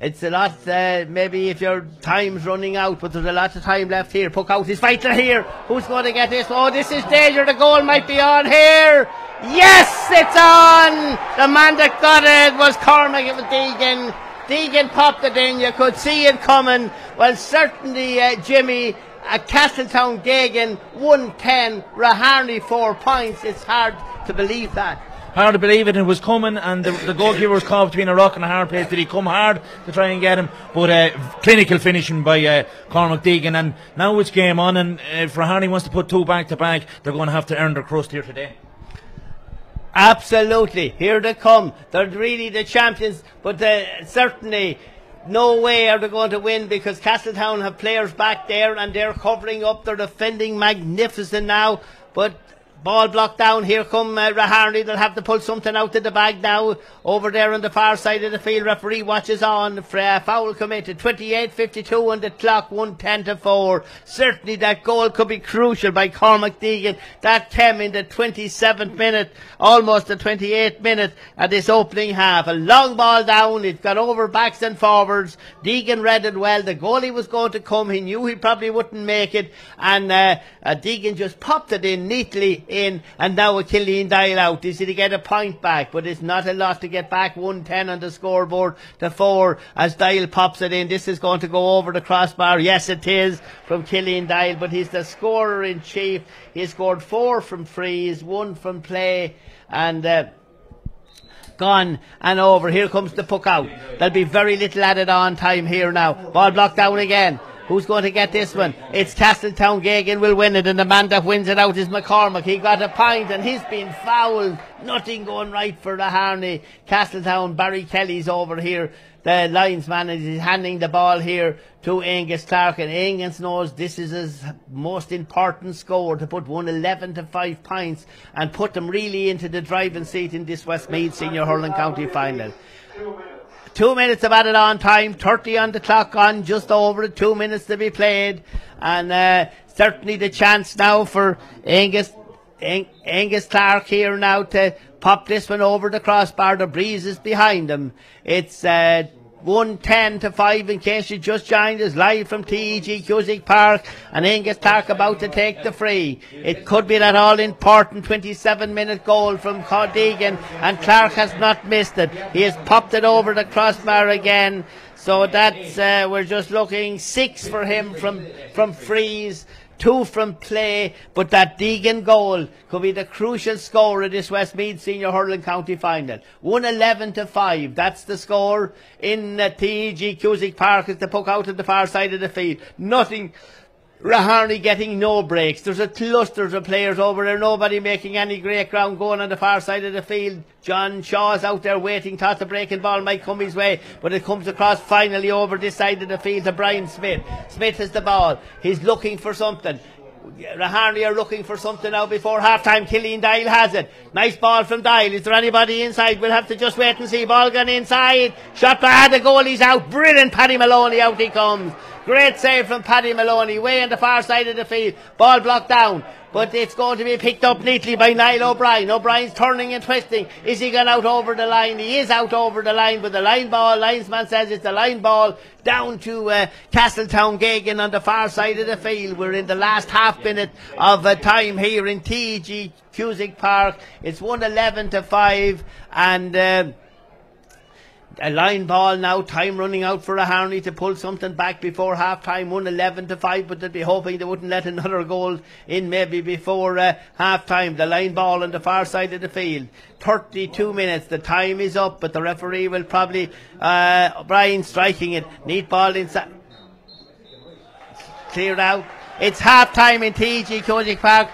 it's a lot, maybe if your time's running out, but there's a lot of time left here. Puck out is vital here. Who's going to get this? Oh, this is danger. The goal might be on here. Yes, it's on. The man that got it was Cormac of Deegan. Deegan popped it in. You could see it coming. Well, certainly, Jimmy, Castletown Geoghegan 110, Raharney 4 points. It's hard to believe that. Hard to believe it, and it was coming, and the goalkeeper was caught between a rock and a hard place. Did he come hard to try and get him? But clinical finishing by Cormac Deegan, and now it's game on, and if Raharney wants to put 2 back to back, they're going to have to earn their crust here today. Absolutely, here they come. They're really the champions, but certainly no way are they going to win, because Castletown have players back there and they're covering up. They're defending magnificent now, but ball blocked down. Here come Raharney. They'll have to pull something out of the bag now. Over there on the far side of the field, referee watches on. Foul committed. 28:52 on the clock. 110-4. Certainly that goal could be crucial by Cormac Deegan. That came in the 27th minute, almost the 28th minute at this opening half. A long ball down. It got over backs and forwards. Deegan read it well. The goalie was going to come. He knew he probably wouldn't make it, and Deegan just popped it in neatly in, and now a Killeen Dial out. Is he to get a point back? But it's not a lot to get back. 110 on the scoreboard to 4 as Dial pops it in. This is going to go over the crossbar. Yes, it is from Killeen Dial, but he's the scorer in chief. He scored 4 from frees, 1 from play, and gone and over. Here comes the puck out. There'll be very little added on time here now. Ball blocked down again. Who's going to get this one? It's Castletown. Geoghegan will win it, and the man that wins it out is McCormack. He got a point, and he's been fouled. Nothing going right for Raharney. Castletown, Barry Kelly's over here, the linesman, and he's handing the ball here to Angus Clark, and Angus knows this is his most important score, to put 111 to 5 points and put them really into the driving seat in this Westmeath Senior Hurling County Final. 2 minutes of added on time, 30 on the clock, on just over 2 minutes to be played, and certainly the chance now for Angus Clark here now to pop this one over the crossbar. The breeze is behind him. It's 110 to 5 in case you just joined us, live from TEG Cusick Park, and Angus Clark about to take the free. It could be that all-important 27-minute goal from Deegan, and Clark has not missed it. He has popped it over the crossbar again, so that's we're just looking 6 for him from frees, 2 from play, but that Deegan goal could be the crucial score of this Westmeath Senior Hurling County Final. 111 to 5, that's the score in TEG Cusick Park as the puck out at the far side of the field. Nothing. Raharney getting no breaks. There's a cluster of players over there, nobody making any great ground going on the far side of the field. John Shaw's out there waiting, thought the breaking ball might come his way, but it comes across finally over this side of the field to Brian Smith. Smith has the ball. He's looking for something. Raharney are looking for something now before half-time. Killeen Dial has it. Nice ball from Dial. Is there anybody inside? We'll have to just wait and see. Ball gone inside. Shot by the goalie's out. Brilliant. Paddy Maloney, out he comes. Great save from Paddy Maloney, way on the far side of the field. Ball blocked down, but it's going to be picked up neatly by Niall O'Brien. O'Brien's turning and twisting. Is he gone out over the line? He is out over the line, but the line ball, linesman says it's the line ball down to Castletown Geoghegan on the far side of the field. We're in the last half minute of time here in TG Cusick Park. It's 1-11-5, and a line ball now, time running out for Raharney to pull something back before half time. 1-11-5, but they'd be hoping they wouldn't let another goal in maybe before half time. The line ball on the far side of the field. 32 minutes, the time is up, but the referee will probably Brian striking it. Neat ball inside, cleared out. It's half time in TG Cusick Park.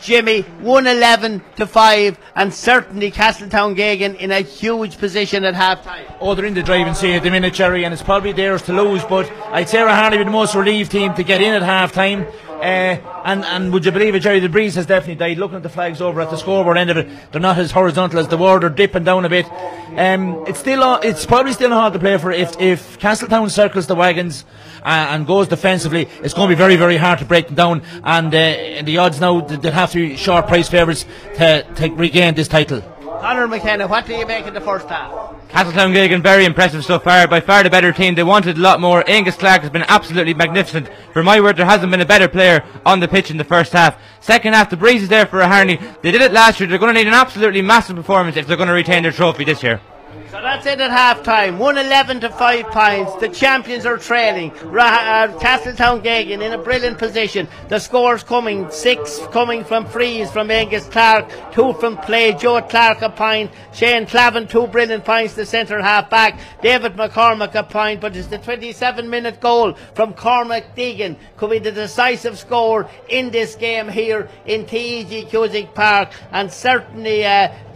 Jimmy, 1-11-5, and certainly Castletown Geoghegan in a huge position at half time. Oh, they're in the driving seat at the minute, Gerry, and it's probably theirs to lose, but I'd say Raharney be the most relieved team to get in at half time. And would you believe it, Gerry, the breeze has definitely died. Looking at the flags over at the scoreboard end of it, they're not as horizontal as they were. They're dipping down a bit. It's probably still hard to play for. If Castletown circles the wagons and goes defensively, it's going to be very, very hard to break them down. And the odds now, they'll have to be short price favourites to regain this title. Conor McKenna, what do you make of the first half? Castletown Geoghegan, very impressive so far. By far the better team. They wanted a lot more. Angus Clark has been absolutely magnificent. For my word, there hasn't been a better player on the pitch in the first half. Second half, the breeze is there for Raharney. They did it last year. They're going to need an absolutely massive performance if they're going to retain their trophy this year. So that's it at half time. 1-11-5 points. The champions are trailing. Castletown Geoghegan in a brilliant position. The scores coming. 6 coming from frees from Angus Clark, 2 from play. Joe Clark a point. Shane Clavin 2 brilliant points. The centre half back. David McCormack a point. But it's the 27-minute goal from Cormac Deegan could be the decisive score in this game here in TG Cusick Park. And certainly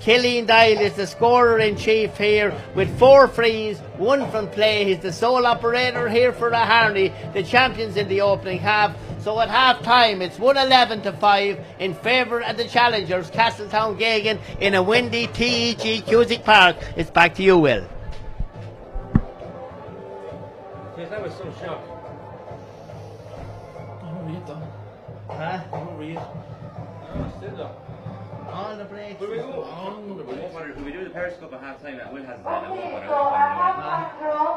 Killian Dial is the scorer in chief here with 4 frees, 1 from play. He's the sole operator here for Raharney, the champions in the opening half. So at half time it's 1-11-5 in favour of the challengers, Castletown Geoghegan, in a windy TG Cusick Park. It's back to you, Will. Yes, that was so shock. Don't read them. Huh? Don't read. Oh, still though. On the break. On the break. Will we do the Periscope at half time? Will has that.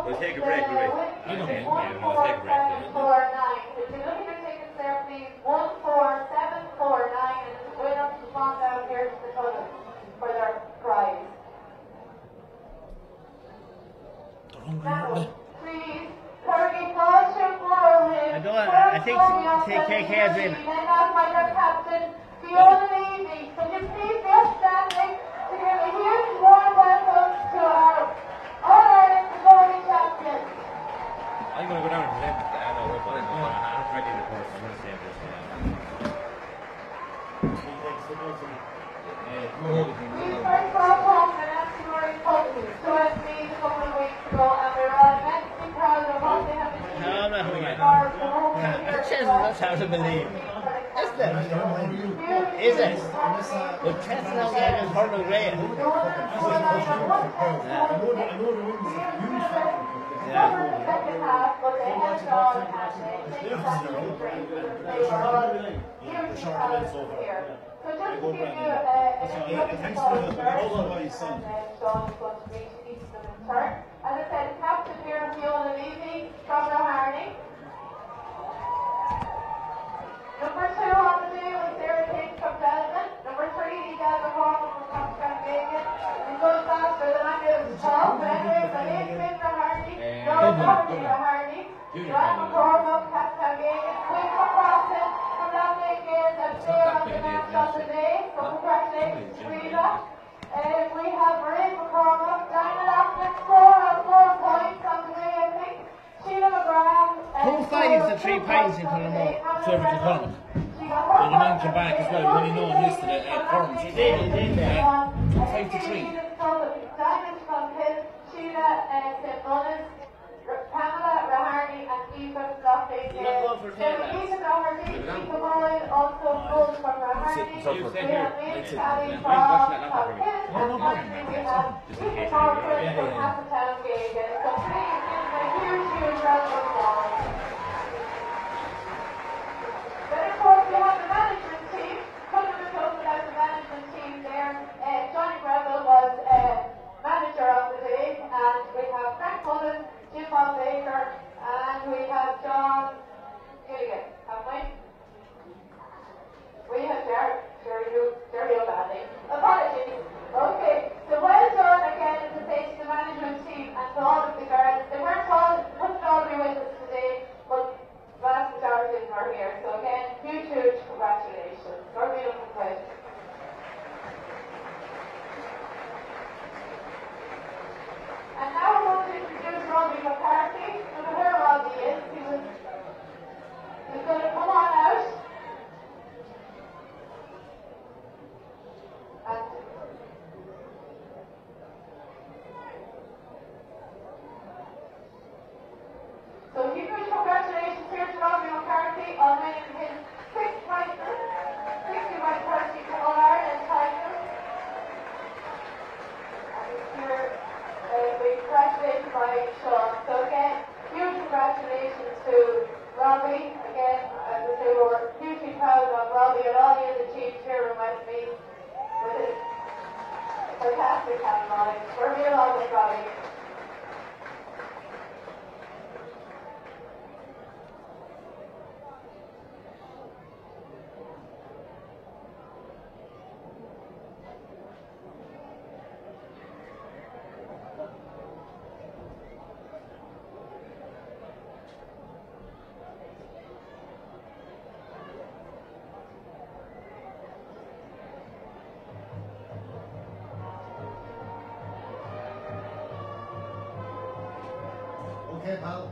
We'll take a break, will we? We'll take a break. If you look at your tickets there, please, 14749, and it's going up to the spot down here to the tunnel for their prize. Now, please, Kirby Paulship I think KK has been. Captain Fiona Levy. Can you please just standing to give a huge warm welcome to our All-Ireland glory champion. I'm going to go down and present the I'm not ready to report. I'm going to say this. We first brought home the National Republic to Westmeath a couple of weeks ago, and we were all immensely proud of what they have achieved. No, I'm not For going the home That's hard to believe. Is it? Is it? But Castletown Geoghegan is Hurling great. I know the win was a huge factor. Over the second half, but they held on and they hugely talented here. So just to give you Thanks for all of my son. Sean is going to reach each of them in turn. As I said, captain here, Fiona Levy from Raharney. Number 2 on the day was Sarah Tate from Belgium. Number 3, Gavin Horman from Castletown Geoghegan. He goes faster than I'm able to talk, but anyway, so he's been Raharney. John Doherty, Raharney. Joanne McCormack, Castletown Geoghegan. Quick for crossing from Dominic Gales and player of the match of the day. So congratulations, Rita. We have Marie McCormack, Diana Lockman, score of 4 points on the day, I think. Sheila McGrath. 2 fives and 3 pints into the mall. Serve it to Cormac. And the man came back as well. We only know him yesterday at Cormac. He did. 5 to 3. Diamond from Hill, Sheila St. Mullins, Pamela Raharney, and Eva Loughlin. You're not going for Taylor. Eva Doherty, Eva Boyle, also goals from Raharney. We have Miss Ali from Hill, and finally we have Eva Corcoran from Castletown Geoghegan. So please give them a huge round of applause. Robbie. Again, as I say, we're hugely proud of Robbie and all he has achieved here in Westmeath with his fantastic handball. We're real on with Robbie. Okay, pal.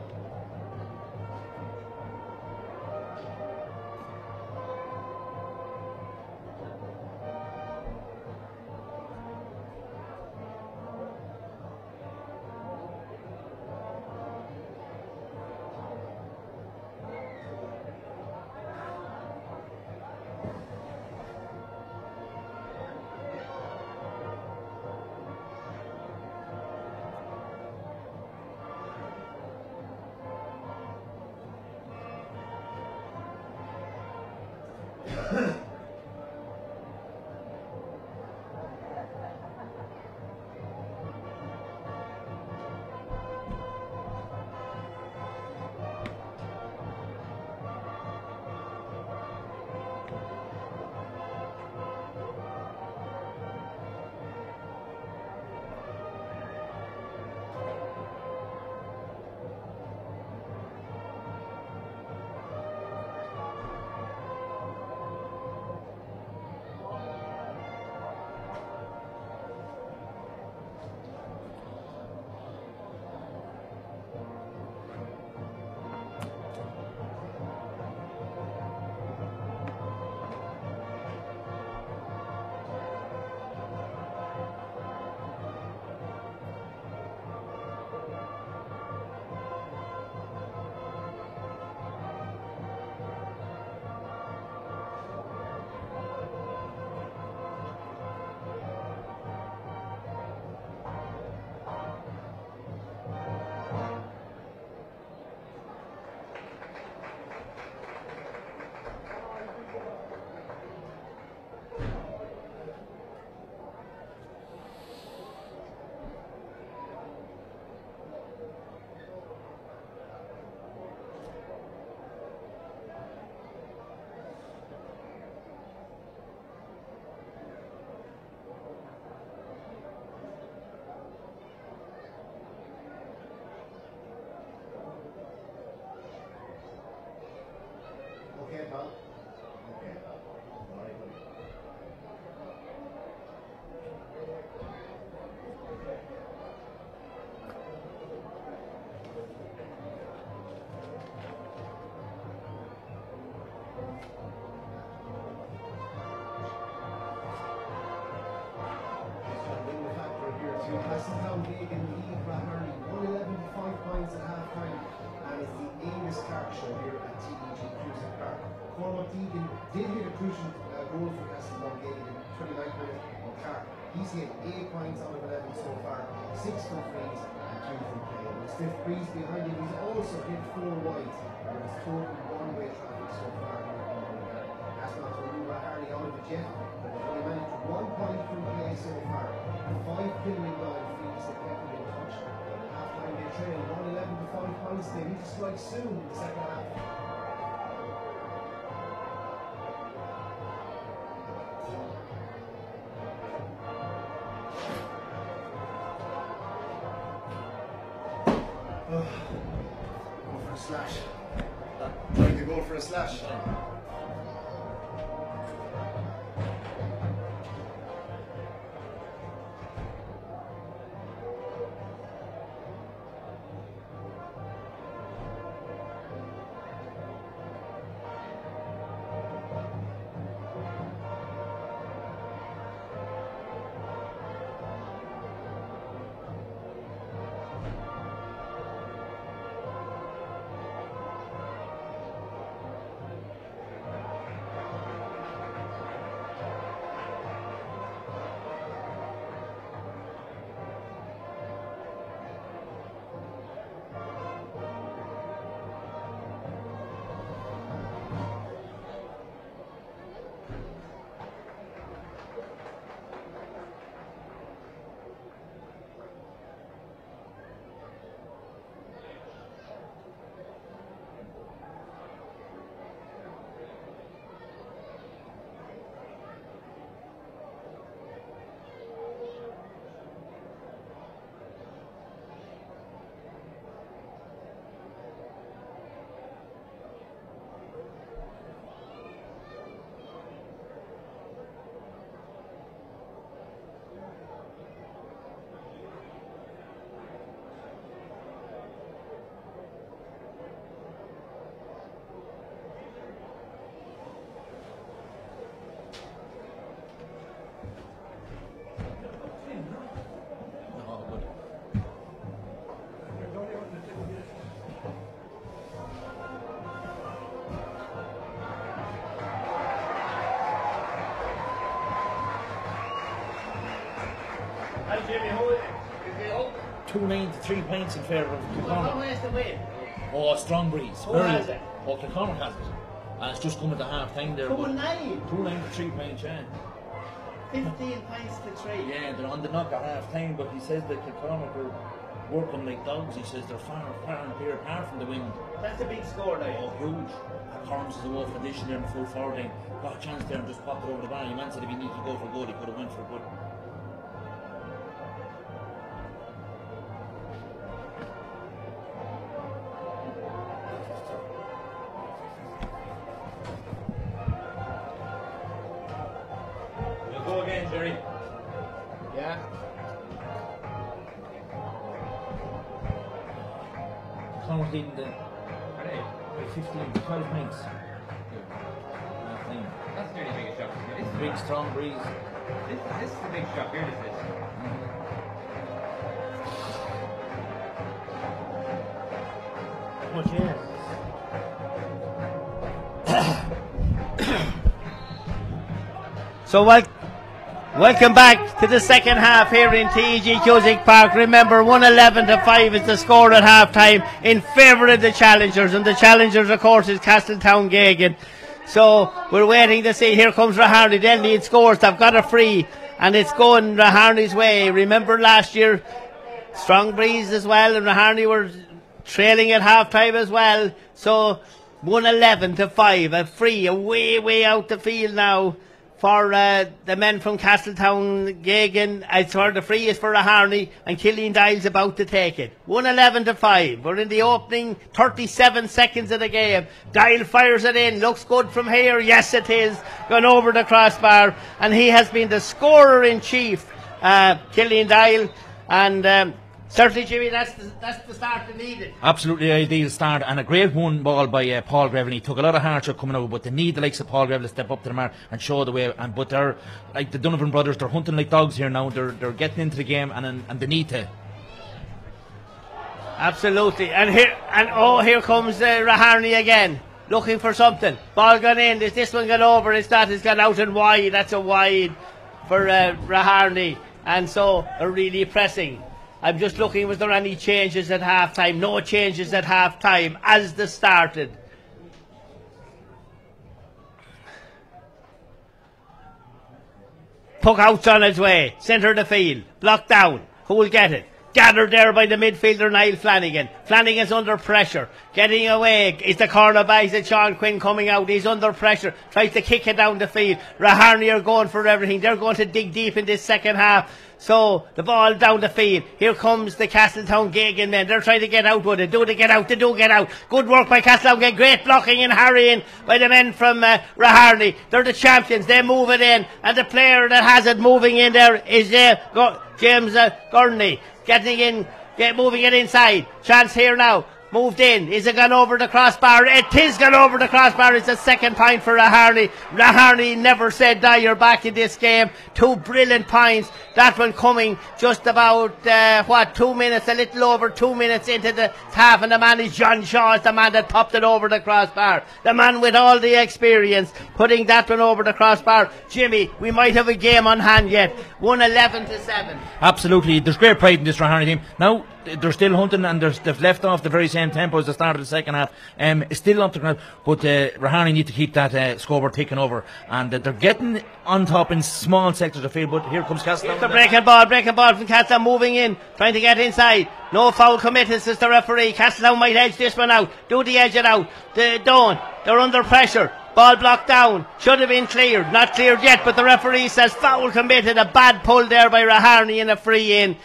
Okay, pal. Okay, pal. All right, buddy. Castletown, Geoghegan lead Raharney 111 to 5 points at half time, and it's the Amos Clark show here at TEG Cruiser Park. Cormac Deegan did hit a crucial goal for Castletown Geoghegan in 29 minutes on Clark. He's hit 8 points out of 11 so far, 6 from frees and 2 from play. With Stiff Breeze behind him, he's also hit 4 wides. There was total one-way traffic so far here at Hurling. That's not to rule Raharney out of it yet, but they've only managed 1 point from play so far. 5 killing line frees that kept them in touch. At half time they trail 111 to 5 points. They need to strike soon in the second half. Go for a slash. Trying to go for a slash. Jimmy, who is it? 2-9 to 3 points in favour of Kilcormac. Who has the win? Oh, strong breeze. Who has it? Oh, Kilcormac has it. And it's just coming to half time there. 2-9. 2-9 to 3 points, yeah. 15 points to 3. Yeah, they're on the knock at half time, but he says that Kilcormac are working like dogs. He says they're far and appear apart from the win. That's a big score now. Oh, huge. Corms is a wolf addition there in the full forward line. Got a chance there and just popped it over the bar. Your man said if he needed to go for a goal, he could have went for a goal. We'll go again, Gerry. Yeah. Corms leading the 15, 12 points. That's the really biggest shock. This is Big strong breeze. This is the big shock here, this is. Much, yeah. So welcome back to the second half here in TEG Cusick Park. Remember, 111-5 is the score at half time in favour of the challengers, and the challengers of course is Castletown Geoghegan. So we're waiting to see. Here comes Raharney. They'll need scores. They've got a free and it's going Raharney's way. Remember last year, strong breeze as well, and Raharney were trailing at half time as well. So 111-5, a free, way out the field now for the men from Castletown Geoghegan. It's for the free is for Raharney, and Killian Dial's about to take it. 111-5. We're in the opening 37 seconds of the game. Dial fires it in. Looks good from here. Yes, it is. Gone over the crossbar, and he has been the scorer in chief, Killian Dial, and certainly, Jimmy, that's the start they needed. Absolutely ideal start, and a great one ball by Paul Greville. He took a lot of hardship coming over, but they need the likes of Paul Greville to step up to the mark and show the way. And but they're like the Donovan brothers. They're hunting like dogs here now. They're getting into the game, and they need to. Absolutely, and here comes Raharney again, looking for something. Ball gone in. Is this one gone over? It's not. It's gone out and wide. That's a wide for Raharney, and so they're really pressing. I'm just looking, was there any changes at half time? No changes at half time as they started. Puck out's on its way, centre of the field, blocked down. Who will get it? Gathered there by the midfielder Niall Flanagan. Flanagan's under pressure. Getting away. Is the cornerback? Is it Sean Quinn coming out? He's under pressure. Tries to kick it down the field. Raharney are going for everything. They're going to dig deep in this second half. So the ball down the field. Here comes the Castletown Geoghegan men. They're trying to get out with it. Do they get out? They do get out. Good work by Castletown Geoghegan. Great blocking and harrying by the men from Raharney. They're the champions. They move it in. And the player that has it moving in there is James Gurney. Getting in, moving it inside. Chance here now. Moved in. Is it gone over the crossbar? It is gone over the crossbar. It's a second point for Raharney. Raharney never said die. You're back in this game. 2 brilliant points. That one coming just about 2 minutes, a little over 2 minutes into the half, and the man is John Shaw. It's the man that popped it over the crossbar. The man with all the experience putting that one over the crossbar. Jimmy, we might have a game on hand yet. 111-7. Absolutely, there's great pride in this Raharney team. Now they're still hunting, and they've left off the very same tempo as the start of the second half. Still up to ground, but Raharney need to keep that scoreboard ticking over, and they're getting on top in small sectors of the field. But here comes Castletown. The breaking ball from Castletown, moving in, trying to get inside. No foul committed, says the referee. Castletown might edge this one out. Do the edge it out. They don't. They're under pressure. Ball blocked down. Should have been cleared. Not cleared yet, but the referee says foul committed. A bad pull there by Raharney and a free in.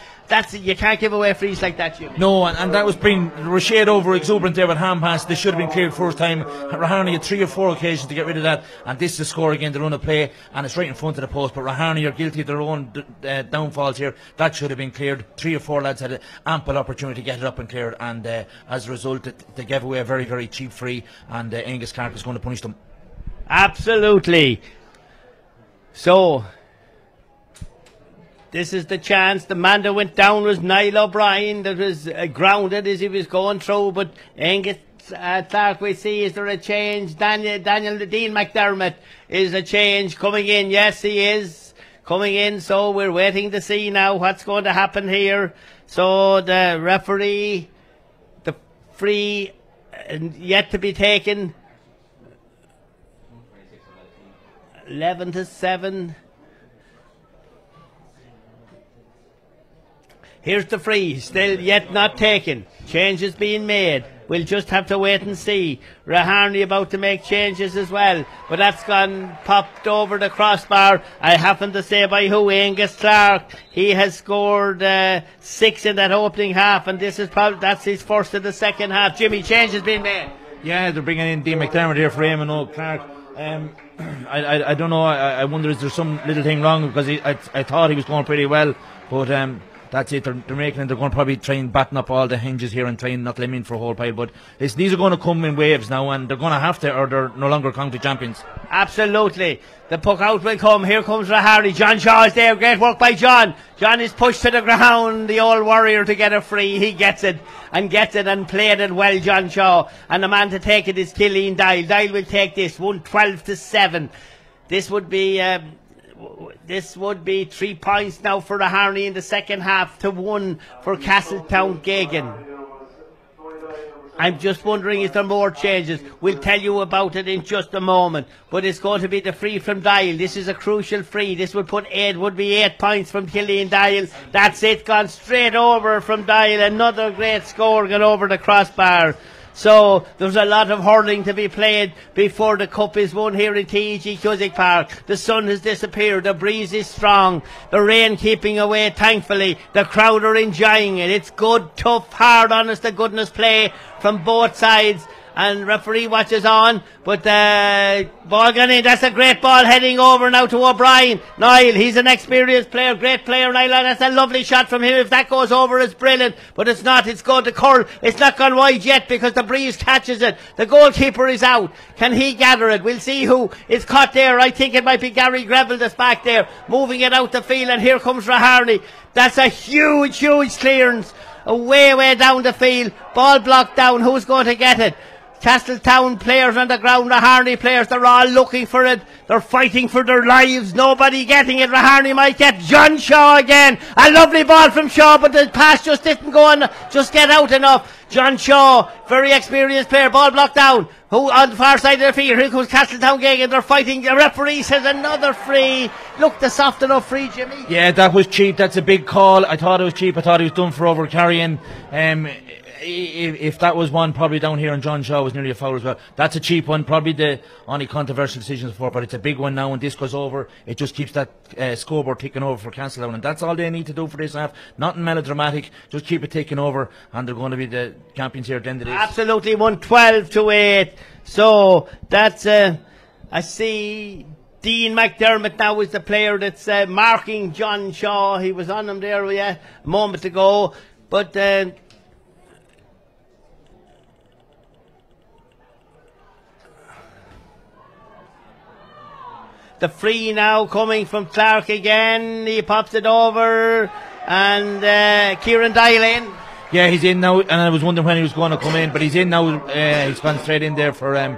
You can't give away frees like that, Jimmy. No, and that was bringing Rashid over exuberant there with hand pass. They should have been cleared first time. Raharney had 3 or 4 occasions to get rid of that, and this is the score again. They run a play, and it's right in front of the post. But Raharney are guilty of their own downfalls here. That should have been cleared. 3 or 4 lads had an ample opportunity to get it up and cleared, and as a result, they gave away a very, very cheap free, and Angus Clark is going to punish them. Absolutely. So this is the chance. The man that went down was Niall O'Brien, that was grounded as he was going through. But Angus Clark, we see, is there a change? Dean McDermott is a change coming in. Yes, he is. coming in, so we're waiting to see now what's going to happen here. So the referee, the free yet to be taken. 11-7. Here's the free, still yet not taken. Changes being made. We'll just have to wait and see. Raharney about to make changes as well, but that's gone popped over the crossbar. I happen to say by who? Angus Clark. He has scored 6 in that opening half, and this is probably that's his first of the second half. Jimmy, change has been made. Yeah, they're bringing in Dean McDermott here for Eamon Clark. I don't know. I wonder is there some little thing wrong, because I thought he was going pretty well, but that's it. They're making it. They're going to probably try and batten up all the hinges here and try and not let him in for a whole pile. But these are going to come in waves now, and they're going to have to, or they're no longer county champions. Absolutely. The puck out will come. Here comes Raharney. John Shaw is there. Great work by John. John is pushed to the ground. The old warrior to get it free. He gets it and played it well, John Shaw. And the man to take it is Killeen Dial. Dial will take this. 1-12-7. This would be 3 points now for Raharney in the second half to 1 for Castletown Geoghegan. I'm just wondering if there are more changes. We'll tell you about it in just a moment. But it's going to be the free from Dial. This is a crucial free. This would be 8 points from Killeen Dial. That's it, gone straight over from Dial. Another great score gone over the crossbar. So there's a lot of hurling to be played before the cup is won here in TEG Cusick Park. The sun has disappeared, the breeze is strong, the rain keeping away thankfully, the crowd are enjoying it. It's good, tough, hard, honest to goodness play from both sides. And referee watches on, but ball gone in. That's a great ball heading over now to O'Brien. Niall, he's an experienced player, great player, Niall. That's a lovely shot from him. If that goes over, it's brilliant, but it's not. It's going to curl. It's not gone wide yet because the breeze catches it. The goalkeeper is out. Can he gather it? We'll see who is caught there. I think it might be Gary Greville that's back there, moving it out the field, and here comes Raharney. That's a huge clearance. Way down the field. Ball blocked down. Who's going to get it? Castletown players on the ground, Raharney players, they're all looking for it. They're fighting for their lives. Nobody getting it. Raharney might get John Shaw again. A lovely ball from Shaw, but the pass just didn't go on, just get out enough. John Shaw, very experienced player, ball blocked down. Who on the far side of the field? Here comes Castletown Geoghegan. They're fighting. The referee says another free. Look, the soft enough free, Jimmy. Yeah, that was cheap. That's a big call. I thought it was cheap. I thought he was done for over carrying. If that was one probably down here, and John Shaw was nearly a foul as well. That's a cheap one, probably the only controversial decision before, but it's a big one now. When this goes over, it just keeps that scoreboard ticking over for Castletown, and that's all they need to do for this half. Nothing melodramatic, just keep it ticking over, and they're going to be the champions here at the end of this. Absolutely, 1-12-8. So that's I see Dean McDermott now is the player that's marking John Shaw. He was on him there a moment ago, but the free now coming from Clark again. He pops it over, and Kieran Dial in. Yeah, he's in now, and I was wondering when he was going to come in, but he's in now. He's gone straight in there for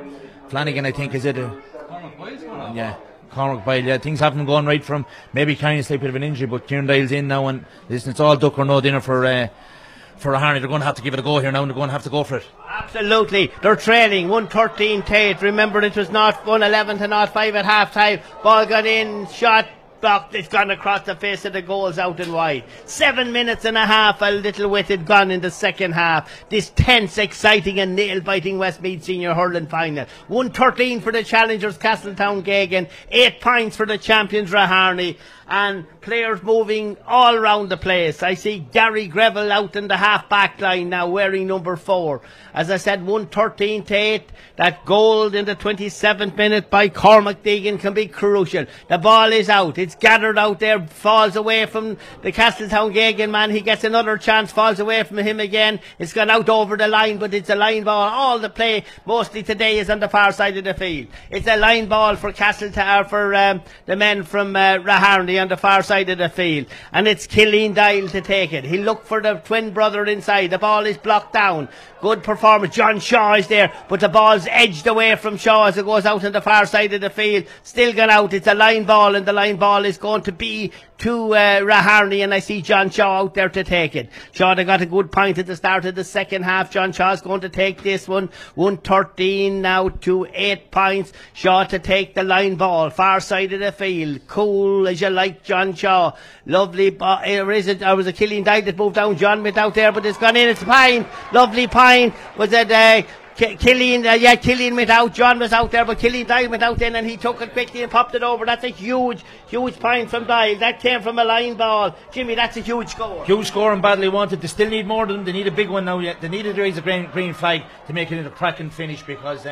Flanagan, I think, is it? Yeah, Cormac Boyle. Yeah, things haven't gone right from maybe carrying a slight bit of an injury, but Kieran Dial's in now, and listen, it's all duck or no dinner for Raharney. They're going to have to give it a go here now, and they're going to have to go for it. Absolutely. They're trailing 1-13-8. Remember, it was 1-11-5 at half time. Ball got in, shot blocked. It's gone across the face of the goals, out and wide. 7 minutes and a half, a little with it gone in the second half. This tense, exciting and nail-biting Westmeath Senior Hurling final. 1-13 for the challengers Castletown Geoghegan. 8 points for the champions Raharney. And players moving all around the place. I see Gary Greville out in the half-back line now, wearing number 4. As I said, 1-13-8. That goal in the 27th minute by Cormac Deegan can be crucial. The ball is out. It's gathered out there, falls away from the Castletown Geoghegan man. He gets another chance, falls away from him again. It's gone out over the line, but it's a line ball. All the play, mostly today, is on the far side of the field. It's a line ball for Castletown, for the men from Raharney on the far side of the field, and it's Killeen Dial to take it. He'll look for the twin brother inside. The ball is blocked down. Good performance. John Shaw is there, but the ball's edged away from Shaw as it goes out on the far side of the field. Still gone out. It's a line ball, and the line ball is going to be to Raharney, and I see John Shaw out there to take it. Shaw, they got a good point at the start of the second half. John Shaw's going to take this one. 113 now to 8 points. Shaw to take the line ball, far side of the field. Cool as you like, John Shaw. Lovely ball. Or was it Killian Dyke that moved down? John went out there, but it's gone in. It's Pine. Lovely Pine. Was it Killian went out, John was out there, but Killian Dial went out then and he took it quickly and popped it over. That's a huge point from Dial. That came from a line ball. Jimmy, that's a huge score. Huge score and badly wanted. They still need more than them. They need a big one now. They needed to raise a green flag to make it a cracking finish because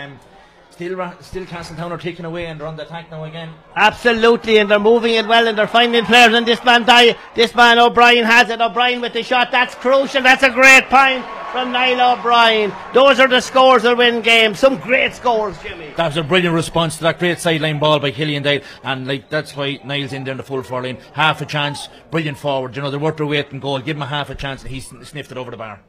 still Castletown are taking away and they're on the attack now again. Absolutely, and they're moving it well and they're finding players, and this man O'Brien has it. O'Brien with the shot. That's crucial. That's a great point from Niall O'Brien. Those are the scores that win games. Some great scores, Jimmy. That was a brilliant response to that great sideline ball by Killian Dale, and that's why Niall's in there in the full forward line. Half a chance, brilliant forward. They're worth their weight in goal. Give him a half a chance, and he sniffed it over the bar.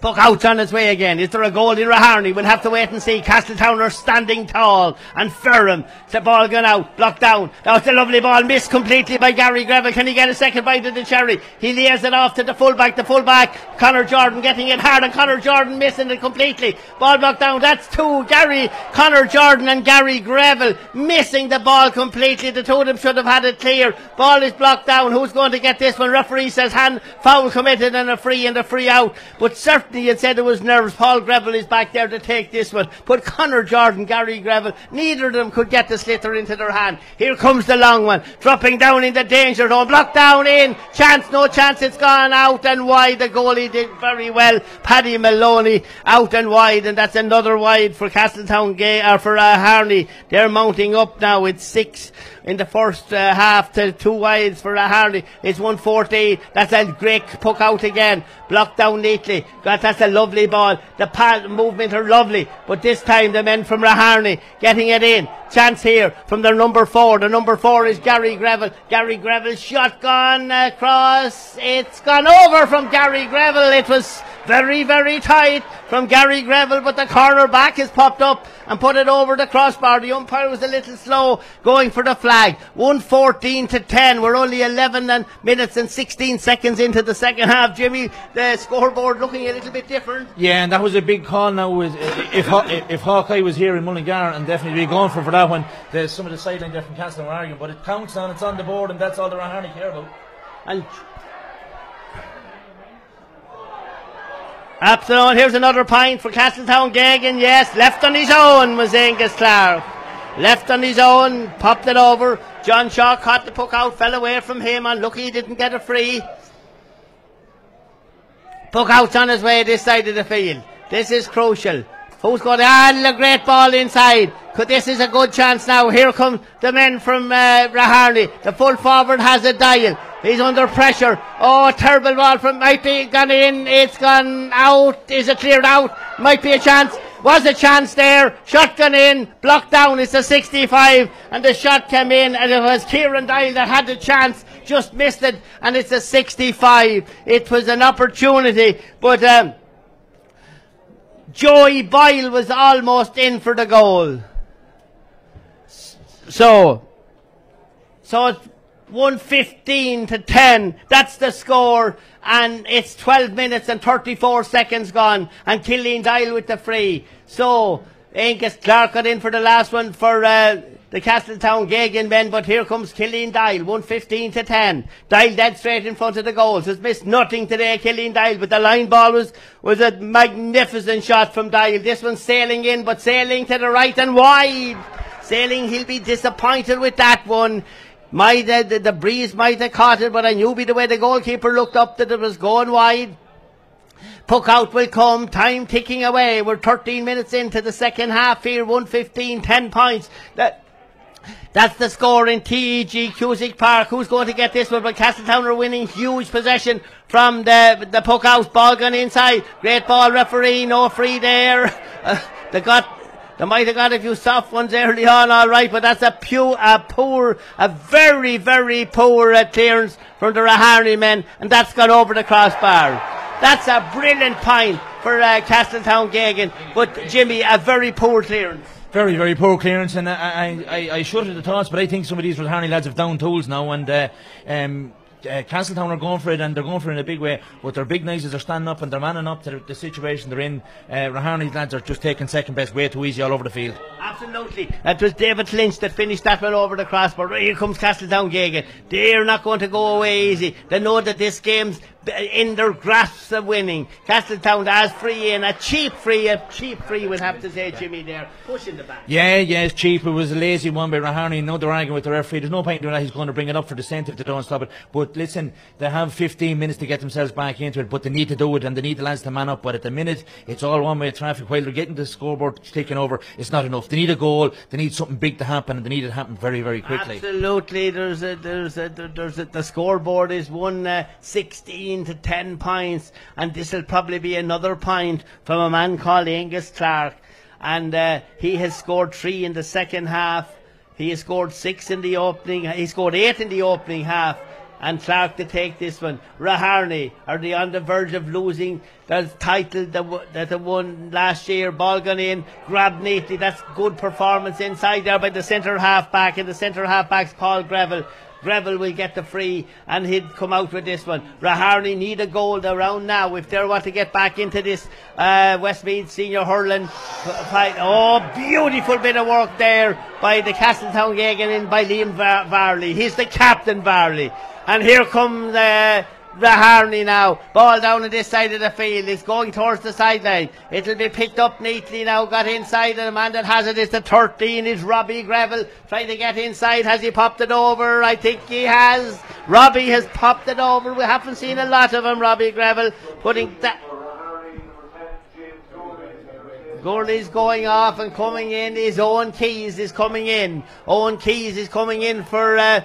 Puck out's on his way again. Is there a goal in Raharney? We'll have to wait and see. Castletown are standing tall and firm. The ball gone out, blocked down. That was a lovely ball, missed completely by Gary Greville. Can he get a second bite of the cherry? He lays it off to the fullback. The fullback, Conor Jordan, getting it hard, and Conor Jordan missing it completely. Ball blocked down. That's two. Conor Jordan and Gary Greville missing the ball completely. The two of them should have had it clear. Ball is blocked down. Who's going to get this one? Referee says hand foul committed and a free out. But certainly you said it was nerves. Paul Greville is back there to take this one. But Conor Jordan, Gary Greville, neither of them could get the sliotar into their hand. Here comes the long one, dropping down in the danger zone, blocked down in, chance, no chance, it's gone out and wide. The goalie did very well, Paddy Maloney, out and wide, and that's another wide for Castletown for Raharney. They're mounting up now. It's 6 in the first half to 2 wides for Raharney. It's 114. That's a great puck out again, blocked down neatly. That's a lovely ball. The movement are lovely, but this time the men from Raharney getting it in. Chance here from their number 4. The number 4 is Gary Greville. Gary Greville shotgun across. It's gone over from Gary Greville. It was very, very tight from Gary Greville, but the corner back has popped up and put it over the crossbar. The umpire was a little slow going for the flag. 114 to 10. We're only 11 minutes and 16 seconds into the second half. Jimmy, the scoreboard looking a little bit different. Yeah, and that was a big call now. If Hawkeye was here in Mullingar, and definitely be going for that one. Some of the sideline there from Castletown were arguing, but it counts on, it's on the board, and that's all the Raharney care about. And Absolutely. Here's another point for Castletown Geoghegan. Yes, left on his own was Angus Clark. Left on his own, popped it over. John Shaw caught the puck out, fell away from him, and lucky he didn't get a free. Puck out's on his way this side of the field. This is crucial. Who's going to... a great ball inside. This is a good chance now. Here come the men from Raharney. The full forward has a Dial. He's under pressure. Oh, terrible ball from... Might be gone in. It's gone out. Is it cleared out? Might be a chance. Was a chance there. Shot gone in. Blocked down. It's a 65. And the shot came in. And it was Kieran Dial that had the chance. Just missed it. And it's a 65. It was an opportunity. But... Joey Boyle was almost in for the goal. So it's 115 to 10. That's the score, and it's 12 minutes and 34 seconds gone. And Killian Dial with the free. So Angus Clark got in for the last one for the Castletown Geoghegan men, but here comes Killian Dial, 115 to 10. Dial dead straight in front of the goals. Has missed nothing today, Killian Dial, but the line ball was a magnificent shot from Dial. This one's sailing in, but sailing to the right and wide. Sailing, he'll be disappointed with that one. The breeze might have caught it, but I knew by the way the goalkeeper looked up that it was going wide. Puck out will come, time ticking away. We're 13 minutes into the second half here, 115, 10 points. That's the score in TEG Cusick Park. Who's going to get this one? But Castletown are winning. Huge possession from the puck out. Ball gone inside. Great ball, referee. No free there. They might have got a few soft ones early on, all right, but that's a very, very poor clearance from the Raharney men, and that's gone over the crossbar. That's a brilliant point for Castletown Geoghegan. But Jimmy, a very poor clearance. Very, very poor clearance, and I shudder the thoughts, but I think some of these Raharney lads have down tools now, and Castletown are going for it, and they're going for it in a big way. But their big knives are standing up and they're manning up to the situation they're in. Raharney's lads are just taking second best way too easy all over the field. Absolutely. It was David Lynch that finished that one over the crossbar. Here comes Castletown Geoghegan. They're not going to go away easy. They know that this game's in their grasp of winning. Castletown has free in, a cheap free would have to say, Jimmy, there, pushing the back. Yeah, it's cheap. It was a lazy one by Raharney. No, they're arguing with the referee. There's no point in doing that. He's going to bring it up for dissent if they don't stop it. But listen, they have 15 minutes to get themselves back into it, but they need to do it, and they need the lads to man up. But at the minute, it's all one-way traffic. While they're getting the scoreboard ticking over, it's not enough. They need a goal. They need something big to happen, and they need it to happen very, very quickly. Absolutely. The scoreboard is 16 to 10 points, and this will probably be another point from a man called Angus Clark, and he has scored 3 in the second half. He has scored 6 in the opening. He scored 8 in the opening half. And Clark to take this one. Raharney are they on the verge of losing the title that they won last year. Ball gone in, grabbed neatly. That's good performance inside there by the centre half back. And the centre half back's Paul Greville. Greville will get the free, and he'd come out with this one. Raharney need a goal around now if they want to get back into this Westmeath senior hurling fight. Oh, beautiful bit of work there by the Castletown Geoghegan and by Liam Varley. He's the captain, Varley. And here comes Raharney now. Ball down on this side of the field. It's going towards the sideline. It'll be picked up neatly now. Got inside, and the man that has it is the 13, is Robbie Greville. Trying to get inside. Has he popped it over? I think he has. Robbie has popped it over. We haven't seen a lot of him, Robbie Greville. Putting that. Gourley's going off and coming in. His Owen Keys is coming in. Owen Keys is coming in for the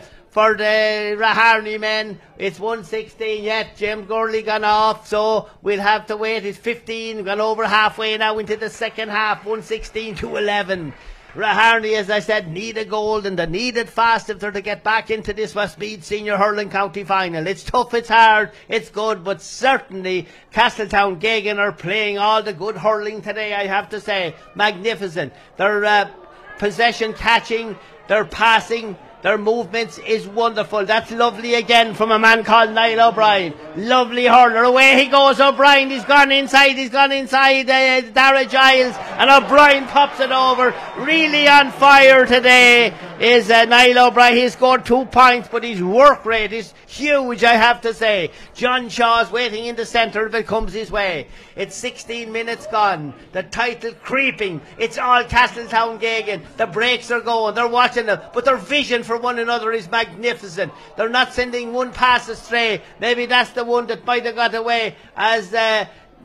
Raharney men. It's 1:16 yet. James Gourley gone off, so we'll have to wait. It's 15, gone over halfway now into the second half. 1:16 to 11. Raharney, as I said, need a goal, and they need it fast if they're to get back into this Westmeath Senior Hurling County Final. It's tough, it's hard, it's good, but certainly Castletown Geoghegan are playing all the good hurling today, I have to say. Magnificent. Their possession catching, their passing, their movements is wonderful. That's lovely again from a man called Niall O'Brien. Lovely hurler. Away he goes, O'Brien. He's gone inside. Dara Giles. And O'Brien pops it over. Really on fire today is Niall O'Brien. He scored 2 points, but his work rate is huge, I have to say. John Shaw's waiting in the centre if it comes his way. It's 16 minutes gone. The title creeping. It's all Castletown Geoghegan. The breaks are going. They're watching them. But their vision for one another is magnificent. They're not sending one pass astray. Maybe that's the one that might have got away as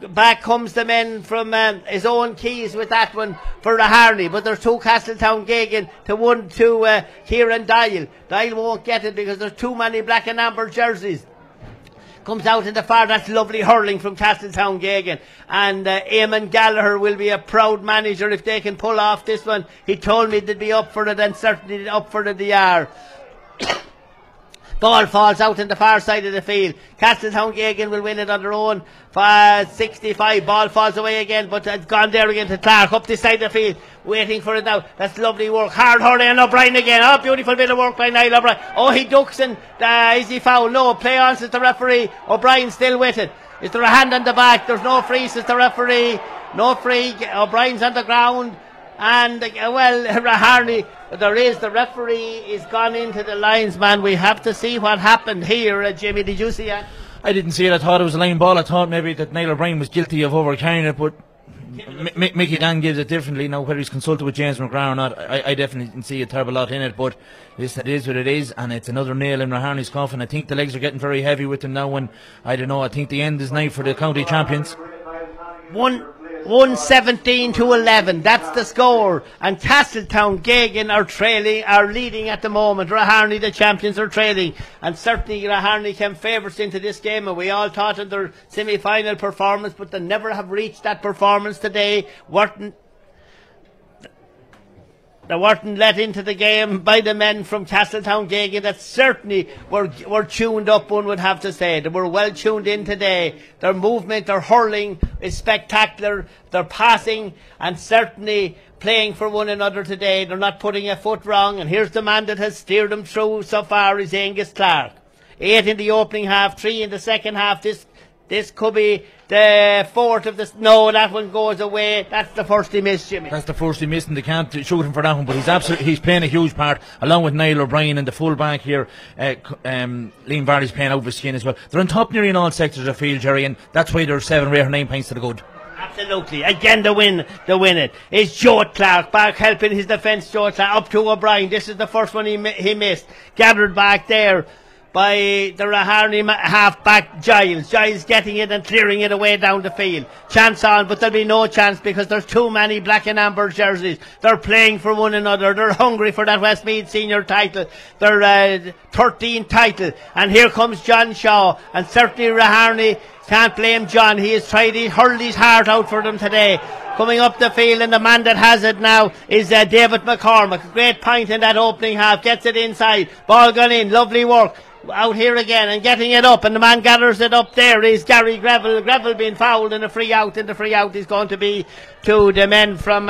back comes the men from his own Keys with that one for Raharney. But there's 2 Castletown Geoghegan to 1 to Kieran Dial. Dial won't get it because there's too many black and amber jerseys. Comes out in the far. That's lovely hurling from Castletown Geoghegan. And Eamon Gallagher will be a proud manager if they can pull off this one. He told me they'd be up for it, and certainly up for it they are. Ball falls out in the far side of the field. Castletown Geoghegan will win it on their own. 65. Ball falls away again, but it's gone there again to Clark. Up this side of the field. Waiting for it now. That's lovely work. Hard hurling, and O'Brien again. Oh, beautiful bit of work by Niall O'Brien. Oh, he ducks, and is he foul? No. Play on, says the referee. O'Brien still with it. Is there a hand on the back? There's no free, says the referee. No free. O'Brien's on the ground. And, Raharney, there is, the referee is gone into the linesman. We have to see what happened here. Jimmy, did you see that? I didn't see it. I thought it was a line ball. I thought maybe that Niall O'Brien was guilty of overcarrying it, but Mickey Dan gives it differently. Now, whether he's consulted with James McGrath or not, I definitely didn't see a terrible lot in it, but it is what it is, and it's another nail in Raharney's coffin. I think the legs are getting very heavy with him now, and I don't know, I think the end is nigh for the county champions. 1:17 to 11. That's the score. And Castletown Geoghegan are leading at the moment. Raharney, the champions, are trailing. And certainly Raharney came favourites into this game, and we all thought of their semi-final performance, but they never have reached that performance today. weren't let into the game by the men from Castletown Geoghegan that certainly were tuned up, one would have to say. They were well tuned in today. Their movement, their hurling is spectacular. Their passing and certainly playing for one another today. They're not putting a foot wrong. And here's the man that has steered them through so far is Angus Clark. 8 in the opening half, 3 in the second half. This could be the fourth of the... No, that one goes away. That's the first he missed, Jimmy. That's the first he missed, and they can't shoot him for that one, but he's playing a huge part, along with Niall O'Brien and the full back here. Liam Varley's playing out of his skin as well. They're on top nearly in all sectors of the field, Gerry, and that's why they're 7 or 8 or 9 points to the good. Absolutely. Again, the win it is Joe Clark back helping his defence. Joe Clark up to O'Brien. This is the first one he missed. Gathered back there by the Raharney half-back Giles. Giles getting it and clearing it away down the field. Chance on, but there'll be no chance because there's too many black and amber jerseys. They're playing for one another. They're hungry for that Westmeath senior title. Their 13th title. And here comes John Shaw. And certainly Raharney can't blame John. He has tried, he hurled his heart out for them today. Coming up the field, and the man that has it now is David McCormack. A great point in that opening half. Gets it inside. Ball gone in. Lovely work. Out here again and getting it up, and the man gathers it up there is Gary Greville. Greville being fouled in a free out, and the free out is going to be to the men from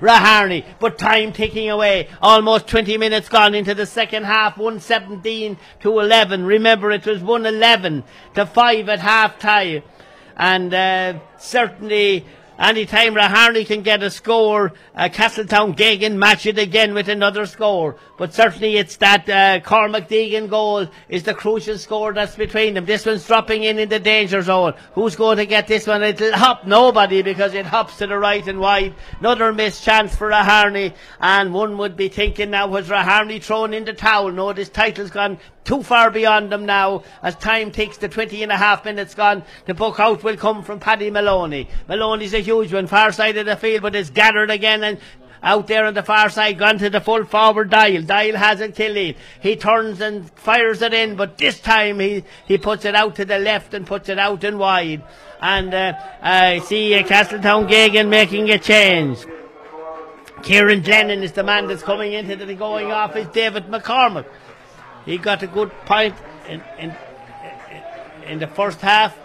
Raharney. But time ticking away, almost 20 minutes gone into the second half. 117 to 11. Remember, it was 111 to 5 at half time, and certainly anytime Raharney can get a score, Castletown Geoghegan match it again with another score. But certainly it's that Cormac Deegan goal is the crucial score that's between them. This one's dropping in the danger zone. Who's going to get this one? It'll hop nobody because it hops to the right and wide. Another missed chance for Raharney, and one would be thinking now, was Raharney thrown in the towel? No, this title's gone too far beyond them now as time ticks. The 20 and a half minutes gone. The book out will come from Paddy Maloney. Maloney's a huge one, far side of the field, but it's gathered again and out there on the far side, gone to the full forward Dial. Dial has it killing. He turns and fires it in, but this time he puts it out to the left and puts it out and wide. And I see Castletown Geoghegan making a change. Kieran Glennon is the man that's coming into the going off is David McCormack. He got a good point in the first half.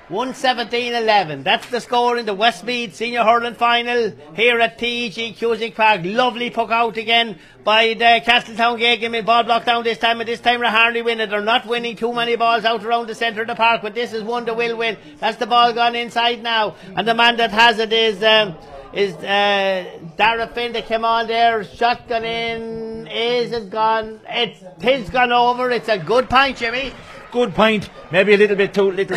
117-11. That's the score in the Westmeath Senior Hurling Final here at TEG Cusick Park. Lovely puck out again by the Castletown Geoghegan. Ball blocked down this time, and this time Raharney win it. They're not winning too many balls out around the centre of the park, but this is one that will win. That's the ball gone inside now, and the man that has it is Dara Finn that came on there. Shotgun in. Is gone. It's gone over. It's a good point, Jimmy. Good point, maybe a little too late,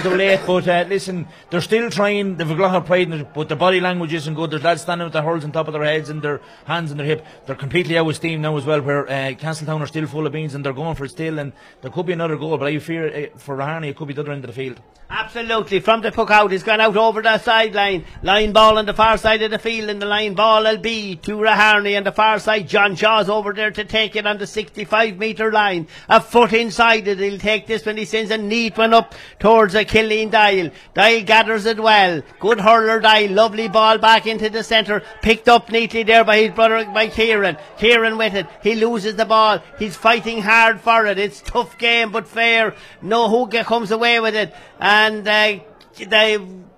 but listen, they're still trying. They've got a pride in it, but their body language isn't good. There's lads standing with their hurls on top of their heads and their hands on their hip. They're completely out of steam now as well, where Castletown are still full of beans and they're going for it still, and there could be another goal, but I fear for Raharney it could be the other end of the field. Absolutely, from the puck out, he's gone out over the sideline. Line ball on the far side of the field, and the line ball will be to Raharney on the far side. John Shaw's over there to take it on the 65-metre line. A foot inside it, he'll take this one. He sends a neat one up towards Killeen Dial. Dial gathers it well. Good hurler Dial. Lovely ball back into the centre. Picked up neatly there by his brother, by Kieran. Kieran with it. He loses the ball. He's fighting hard for it. It's tough game but fair. No who comes away with it. And the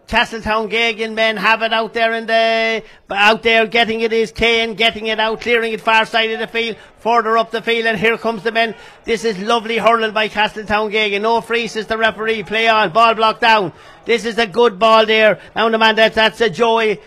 Castletown Geoghegan men have it out there getting it is Kane, getting it out, clearing it far side of the field, further up the field, and here comes the men. This is lovely hurling by Castletown Geoghegan. No free, says the referee. Play on, ball blocked down. This is a good ball there. Now the man that's a Joey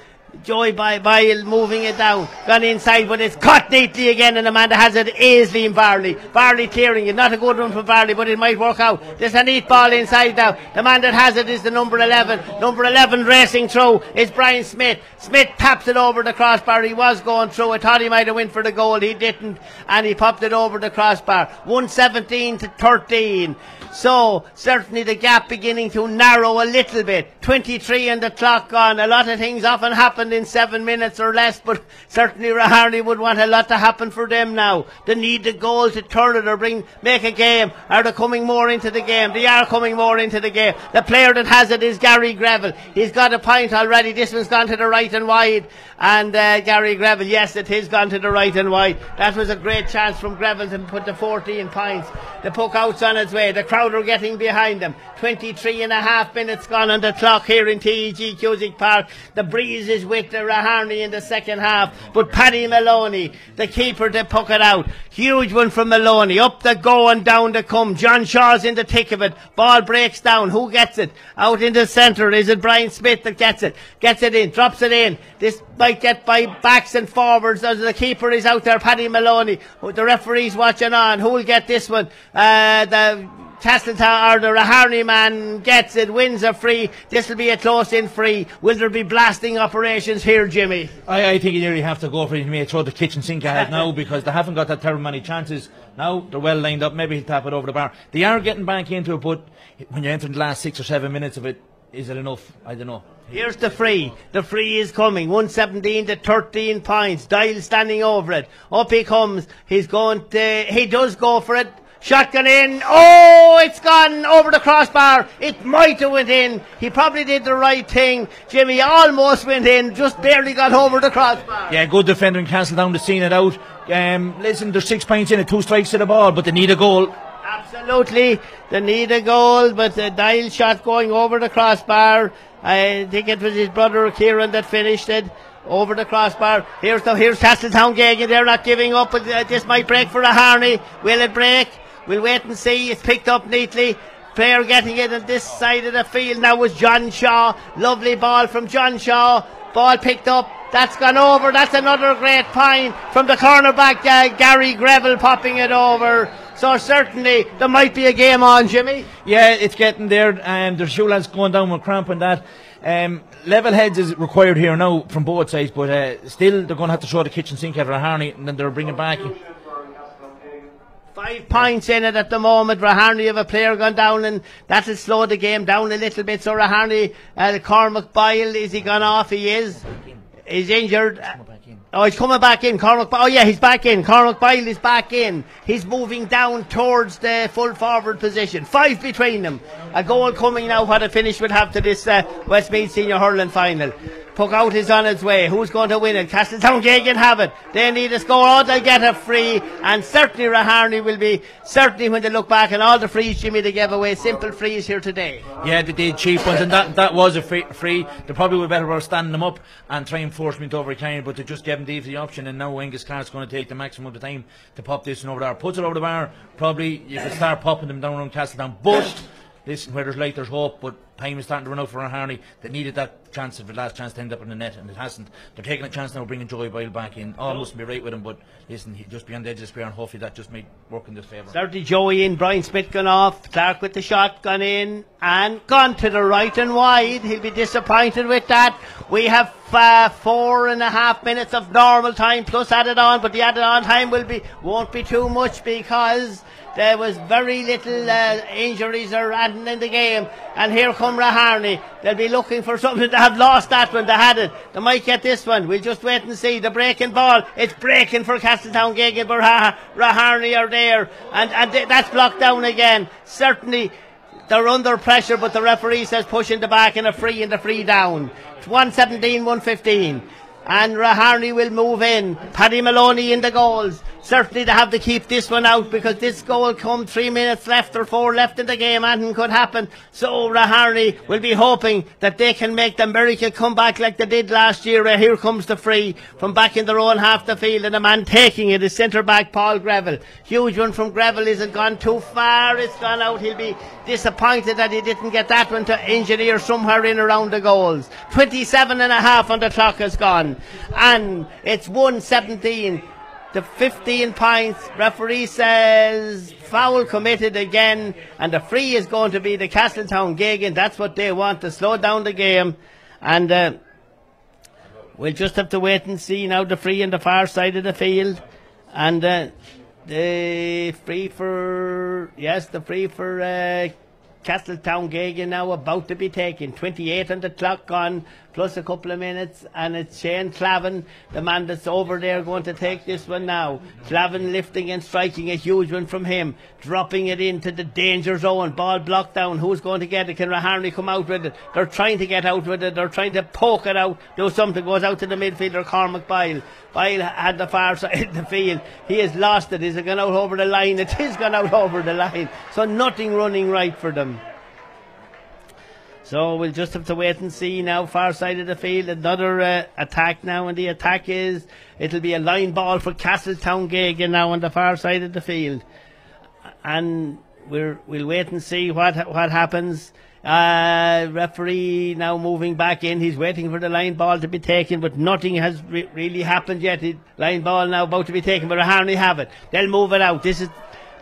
by moving it down. Gone inside, but it's cut neatly again, and the man that has it is Liam Varley. Varley clearing it. Not a good one for Varley, but it might work out. There's a neat ball inside now. The man that has it is the number 11. Number 11 racing through is Brian Smith. Smith taps it over the crossbar. He was going through. I thought he might have went for the goal. He didn't, and he popped it over the crossbar. 117 to 13. So certainly the gap beginning to narrow a little bit. 23 and the clock gone. A lot of things often happen happened in 7 minutes or less, but certainly Raharney would want a lot to happen for them now. They need the goal to turn it or make a game. Are they coming more into the game? They are coming more into the game. The player that has it is Gary Greville. He's got a point already. This one's gone to the right and wide. And Gary Greville, yes, it has gone to the right and wide. That was a great chance from Greville to put the 14 points. The puck out's on its way. The crowd are getting behind them. 23 and a half minutes gone on the clock here in TEG Cusick Park. The breeze is with the Raharney in the second half, but Paddy Maloney, the keeper, to puck it out. Huge one from Maloney. Up the go and down the come. John Shaw's in the thick of it. Ball breaks down. Who gets it? Out in the centre. Is it Brian Smith that gets it? Gets it in. Drops it in. This might get by backs and forwards as the keeper is out there, Paddy Maloney. The referee's watching on. Who will get this one? The Castletown, or the Raharney man gets it, wins a free. This will be a close-in free. Will there be blasting operations here, Jimmy? I think you nearly have to go for it. You may throw the kitchen sink at it now because they haven't got that terrible many chances. Now they're well lined up. Maybe he'll tap it over the bar. They are getting back into it, but when you enter the last 6 or 7 minutes of it, is it enough? I don't know. Here's the free. The free is coming. 117 to 13 points. Dial standing over it. Up he comes. He does go for it. Shotgun in. Oh, it's gone over the crossbar. It might have went in. He probably did the right thing. Jimmy almost went in. Just barely got over the crossbar. Yeah, good defender in Castletown to seeing it out. Listen, there's 6 points in it, 2 strikes to the ball, but they need a goal. Absolutely. They need a goal, but the dial shot going over the crossbar. I think it was his brother Kieran that finished it. Over the crossbar. Here's Castletown Geoghegan. They're not giving up, but this might break for Raharney. Will it break? We'll wait and see. It's picked up neatly. Player getting it on this side of the field now was John Shaw. Lovely ball from John Shaw. Ball picked up. That's gone over. That's another great point from the cornerback, Gary Greville, popping it over. So certainly there might be a game on, Jimmy. Yeah, it's getting there. There's a few lads going down with cramp and that. Level heads is required here now from both sides, but still they're going to have to throw the kitchen sink at Raharney, and then they're bringing back. 5 points in it at the moment. Raharney have a player gone down, and that'll slow the game down a little bit. So Raharney, Cormac Boyle, is he gone off? He is. He's injured. Oh, he's coming back in. Oh yeah, he's back in. Cormac Boyle is back in. He's moving down towards the full forward position. 5 between them. A goal coming now. What a finish would have to this Westmeath Senior Hurling final. Puck out is on its way. Who's going to win it? Castletown Geoghegan have it. They need a score. Oh, they'll get a free. And certainly Raharney will be, certainly when they look back on all the frees, Jimmy, they gave away simple frees here today. Yeah, they did cheap ones, and that was a free. They probably would better off standing them up and try and force me to overcarry, but they just gave them the option, and now Angus Clark's going to take the maximum of the time to pop this one over there. Puts it over the bar. Probably you could start popping them down around Castletown. But listen, where there's light, there's hope. But time is starting to run out for Raharney. They needed that chance, the last chance to end up in the net, and it hasn't. They're taking a chance now, bringing Joey Boyle back in. Oh, mustn't be right with him, but listen, he just be on the edge of the square, and hopefully that just might work in this favour. Certainly Joey in, Brian Smith gone off, Clark with the shot gone in, and gone to the right and wide. He'll be disappointed with that. We have 4.5 minutes of normal time plus added on, but the added on time won't be too much because there was very little injuries or adding in the game. And here come Raharney. They'll be looking for something. They have lost that one. They had it. They might get this one. We'll just wait and see. The breaking ball. It's breaking for Castletown Geoghegan, but Raharney are there. And that's blocked down again. Certainly they're under pressure, but the referee says pushing the back and a free and the free down. It's 117-115. And Raharney will move in. Paddy Maloney in the goals. Certainly they have to keep this one out because this goal come 3 minutes left or 4 left in the game. Anything could happen. So Raharney will be hoping that they can make the miracle come back like they did last year. Here comes the free from back in their own half the field, and the man taking it is centre back Paul Greville. Huge one from Greville. Isn't gone too far. It's gone out. He'll be disappointed that he didn't get that one to engineer somewhere in around the goals. 27.5 on the clock has gone, and it's 117 to 15 points. Referee says foul committed again, and the free is going to be the Castletown Geoghegan. That's what they want, to slow down the game. And we'll just have to wait and see now. The free on the far side of the field, and the free for Castletown Geoghegan now about to be taken. 28 on the clock gone plus a couple of minutes, and it's Shane Clavin, the man that's over there, going to take this one now. Clavin lifting and striking a huge one from him, dropping it into the danger zone. Ball blocked down. Who's going to get it? Can Raharney come out with it? They're trying to get out with it. They're trying to poke it out. Do something. Goes out to the midfielder, Cormac Byle. Byle had the far side of the field. He has lost it. Is it gone out over the line? It is gone out over the line. So nothing running right for them. So we'll just have to wait and see now. Far side of the field, another attack now, and the attack is, it'll be a line ball for Castletown Geoghegan now on the far side of the field, and we'll wait and see what happens. Referee now moving back in. He's waiting for the line ball to be taken, but nothing has really happened yet. Line ball now about to be taken, but Raharney have it. They'll move it out. This is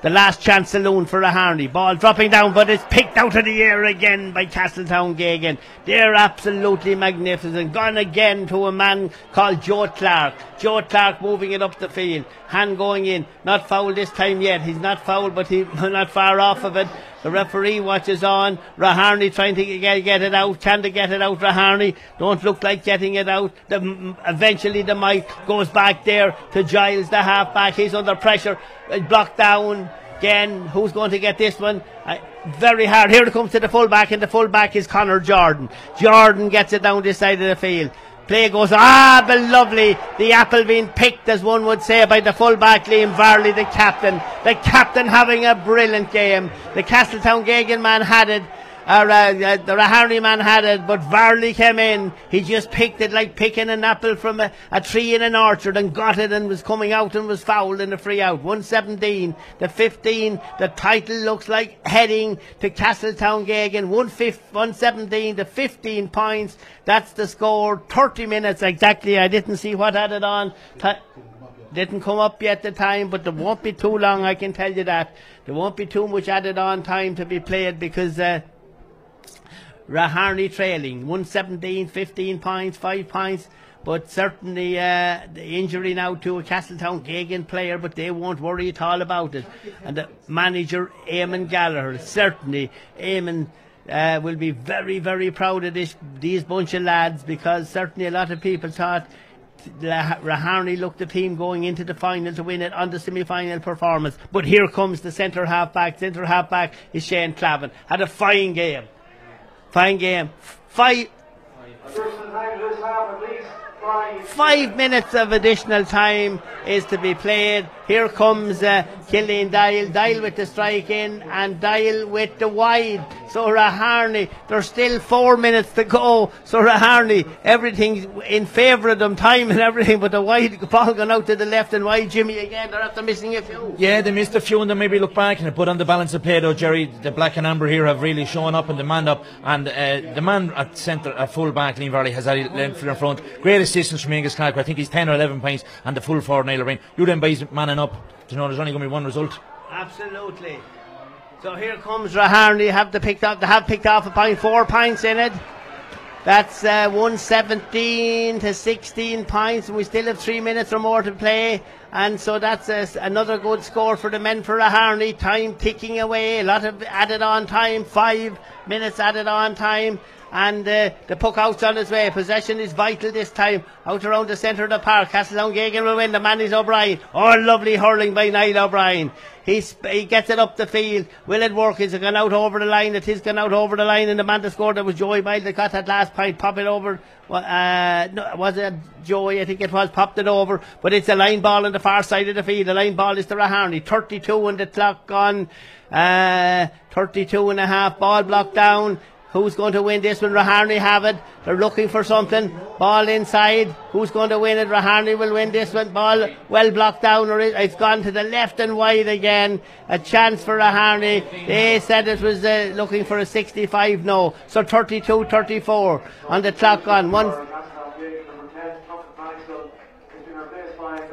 the last chance saloon for Raharney. Ball dropping down, but it's picked out of the air again by Castletown Geoghegan. They're absolutely magnificent. Gone again to a man called Joe Clark. Joe Clark moving it up the field. Hand going in. Not fouled this time yet. He's not fouled, but he's not far off of it. The referee watches on. Raharney trying to get it out. Can they get it out, Raharney? Don't look like getting it out. Eventually the mic goes back there to Giles, the half-back. He's under pressure. Blocked down again. Who's going to get this one? Very hard. Here it comes to the full-back, and the full-back is Conor Jordan. Jordan gets it down this side of the field. Play goes, but lovely. The apple being picked, as one would say, by the full-back, Liam Varley, the captain. The captain having a brilliant game. The Castletown Geoghegan man had it. The Raharney man had it, but Varley came in. He just picked it like picking an apple from a tree in an orchard, and got it, and was coming out and was fouled in the free out. 117 to 15. The title looks like heading to Castletown Geoghegan. 117 to 15 points. That's the score. 30 minutes exactly. I didn't see what added on. Didn't come up yet the time, but there won't be too long, I can tell you that. There won't be too much added on time to be played, because Raharney trailing 117, 15 points, 5 points, but certainly the injury now to a Castletown Geoghegan player, but they won't worry at all about it. And the manager, Eamon Gallagher, certainly Eamon will be very, very proud of these bunch of lads, because certainly a lot of people thought Raharney looked the team going into the final to win it on the semi-final performance. But here comes the centre half-back. Centre half-back is Shane Clavin. Had a fine game. Fine game. 5 minutes of additional time is to be played. Here comes Killian Dial. Dial with the strike in, and Dial with the wide. So Raharney, there's still 4 minutes to go. So Raharney, everything's in favour of them, time and everything, but the wide ball gone out to the left and wide. Jimmy again, they're after missing a few. Yeah, they missed a few, and then maybe look back and put on the balance of play though, Gerry. The black and amber here have really shown up and the man up, and the man at centre, at full back, Liam Varley, has had length in front. Great assistance from Angus Clark. I think he's 10 or 11 points, and the full forward Niall O'Brien. You then boys manning up. You know, there's only going to be one result. Absolutely. So here comes Raharney. They have picked off a point, 4 points in it. That's 117 to 16 points, and we still have 3 minutes or more to play. And so that's another good score for the men for Raharney. Time ticking away. A lot of added on time. 5 minutes added on time. And the puck out's on his way. Possession is vital this time. Out around the centre of the park. Castletown Geoghegan will win. The man is O'Brien. Oh, lovely hurling by Niall O'Brien. He gets it up the field. Will it work? Is it gone out over the line? It is gone out over the line, and the man that scored, that was Joey Byle that got that last point. Pop it over. No, was it Joey? I think it was. Popped it over. But it's a line ball on the far side of the field. The line ball is to Raharney. 32 on the clock gone. 32 and a half. Ball blocked down. Who's going to win this one? Raharney have it. They're looking for something. Ball inside. Who's going to win it? Raharney will win this one. Ball well blocked down. Or it's gone to the left and wide again. A chance for Raharney. They said it was looking for a 65. No. So 32-34 on the clock on.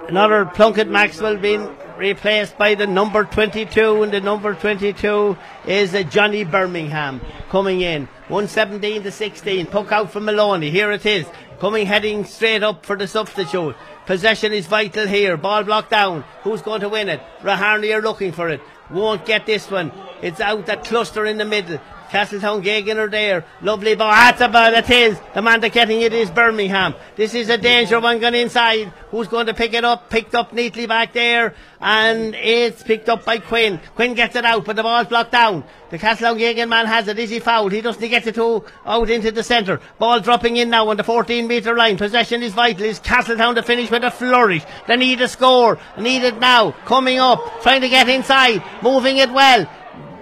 Another Plunkett Maxwell being replaced by the number 22, and the number 22 is Johnny Birmingham coming in. 117 to 16. Puck out from Maloney. Here it is. Heading straight up for the substitute. Possession is vital here. Ball blocked down. Who's going to win it? Raharney are looking for it. Won't get this one. It's out that cluster in the middle. Castletown Geoghegan are there. Lovely ball. That's about it is. The man that getting it is Birmingham. This is a danger one going inside. Who's going to pick it up? Picked up neatly back there. And it's picked up by Quinn. Quinn gets it out, but the ball's blocked down. The Castletown Geoghegan man has it. Is he fouled? He doesn't get it out into the centre. Ball dropping in now on the 14-metre line. Possession is vital. Is Castletown to finish with a flourish? They need a score. Need it now. Coming up. Trying to get inside. Moving it well.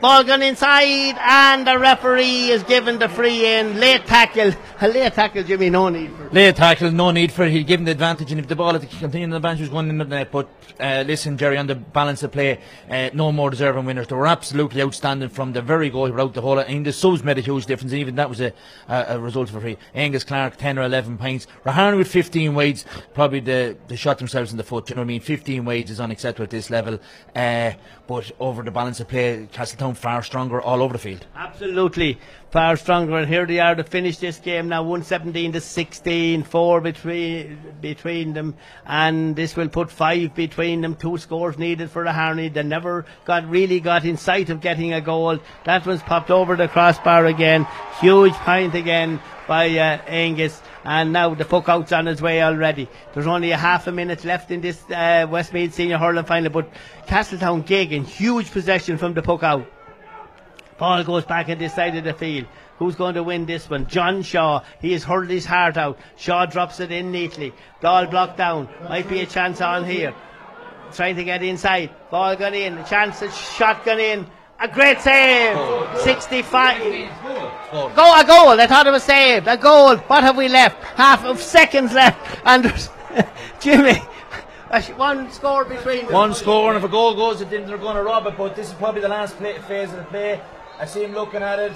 Ball gone inside, and the referee is given the free in. Late tackle. A late tackle, Jimmy, no need for it. Late tackle, no need for it. He'll give him the advantage, and if the ball had continued on the bench was going in the net. But listen, Gerry, on the balance of play, no more deserving winners. They were absolutely outstanding from the very goal throughout the whole. And the subs made a huge difference, and even that was a result for free. Angus Clark, 10 or 11 points. Raharney with 15 wades, probably they shot themselves in the foot. You know what I mean? 15 wades is unacceptable at this level. But over the balance of play, Castletown far stronger all over the field. Absolutely far stronger, and here they are to finish this game now. 117-16, 4 between them, and this will put 5 between them. 2 scores needed for Raharney. They never really got in sight of getting a goal. That one's popped over the crossbar again. Huge point again by Angus. And now the puck out's on its way already. There's only a half a minute left in this Westmeath Senior Hurling final, but Castletown Geoghegan, huge possession from the puck out. Ball goes back on this side of the field. Who's going to win this one? John Shaw. He has hurled his heart out. Shaw drops it in neatly. Ball blocked down. Might be a chance on here. Trying to get inside. Ball gone in. A chance, a shot gone in. A great save. 65. A goal. I thought it was saved. A goal. What have we left? Half of seconds left. And there's Jimmy. One score between them. One score, and if a goal goes, they're going to rob it. But this is probably the last phase of the play. I see him looking at it.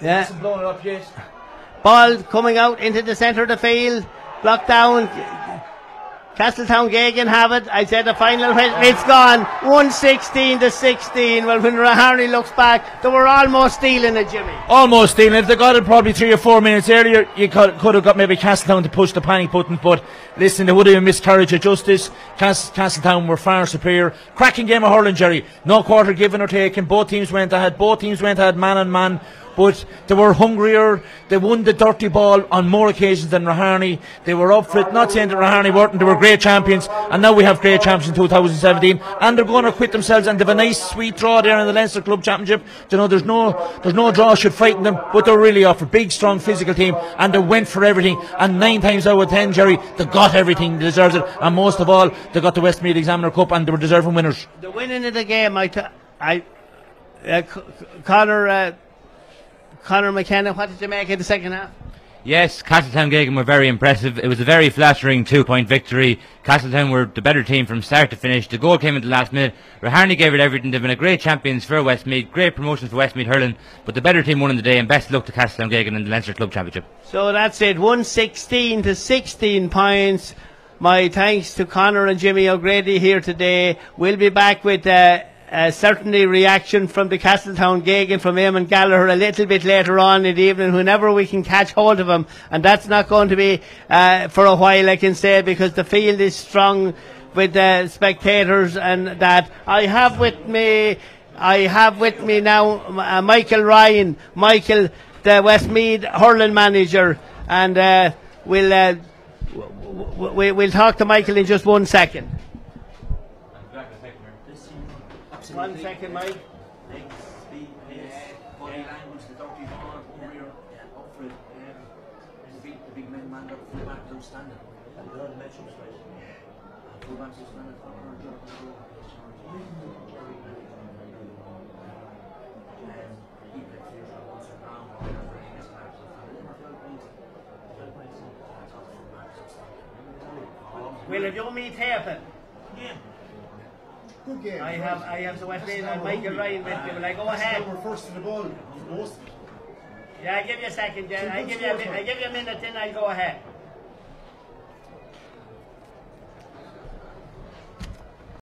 Yeah. He's blowing it up yet. Ball coming out into the centre of the field. Blocked down. Castletown Geoghegan have it. I said the final, it's gone. 116-16. Well, when Raharney looks back, they were almost stealing it, Jimmy. Almost stealing it. If they got it probably 3 or 4 minutes earlier, you could have got maybe Castletown to push the panic button. But listen, they would have been miscarriage of justice. Castletown were far superior. Cracking game of hurling, Gerry. No quarter given or taken. Both teams went ahead. Man on man. But they were hungrier. They won the dirty ball on more occasions than Raharney. They were up for it. Not saying that Raharney weren't. They were great champions, and now we have great champions in 2017. And they're going to quit themselves. And they have a nice, sweet draw there in the Leinster Club Championship. You know, there's no draw should frighten them. But they're really off a big, strong, physical team, and they went for everything. And 9 times out of 10, Gerry, they got everything. They deserved it. And most of all, they got the Westmeath Examiner Cup, and they were deserving winners. The winning of the game, Conor McKenna, what did you make of the second half? Yes, Castletown Geoghegan were very impressive. It was a very flattering 2-point victory. Castletown were the better team from start to finish. The goal came in the last minute. Raharney gave it everything. They've been a great champions for Westmeath, great promotion for Westmeath Hurling, but the better team won in the day, and best luck to Castletown Geoghegan in the Leinster Club Championship. So that's it, 116-16 points. My thanks to Conor and Jimmy O'Grady here today. We'll be back with certainly reaction from the Castletown Geoghegan from Eamon Gallagher a little bit later on in the evening, whenever we can catch hold of him, and that's not going to be for a while, I can say, because the field is strong with spectators. And that I have with me now Michael Ryan, the Westmeath hurling manager, and we'll talk to Michael in just 1 second. 1 second, Mike. Legs, speed, pace, body language, the dirty ball, hungrier, up for it. The big men man up, full back, outstanding. And the other matchups, right? Full backs outstanding, Will it you me tapping? Yeah. Good game. I have the Westmeath and Michael Ryan with me. Will I go ahead? We're first to the ball. Most. Yeah, I give you a second, Jen. I give you a minute, then I'll go ahead.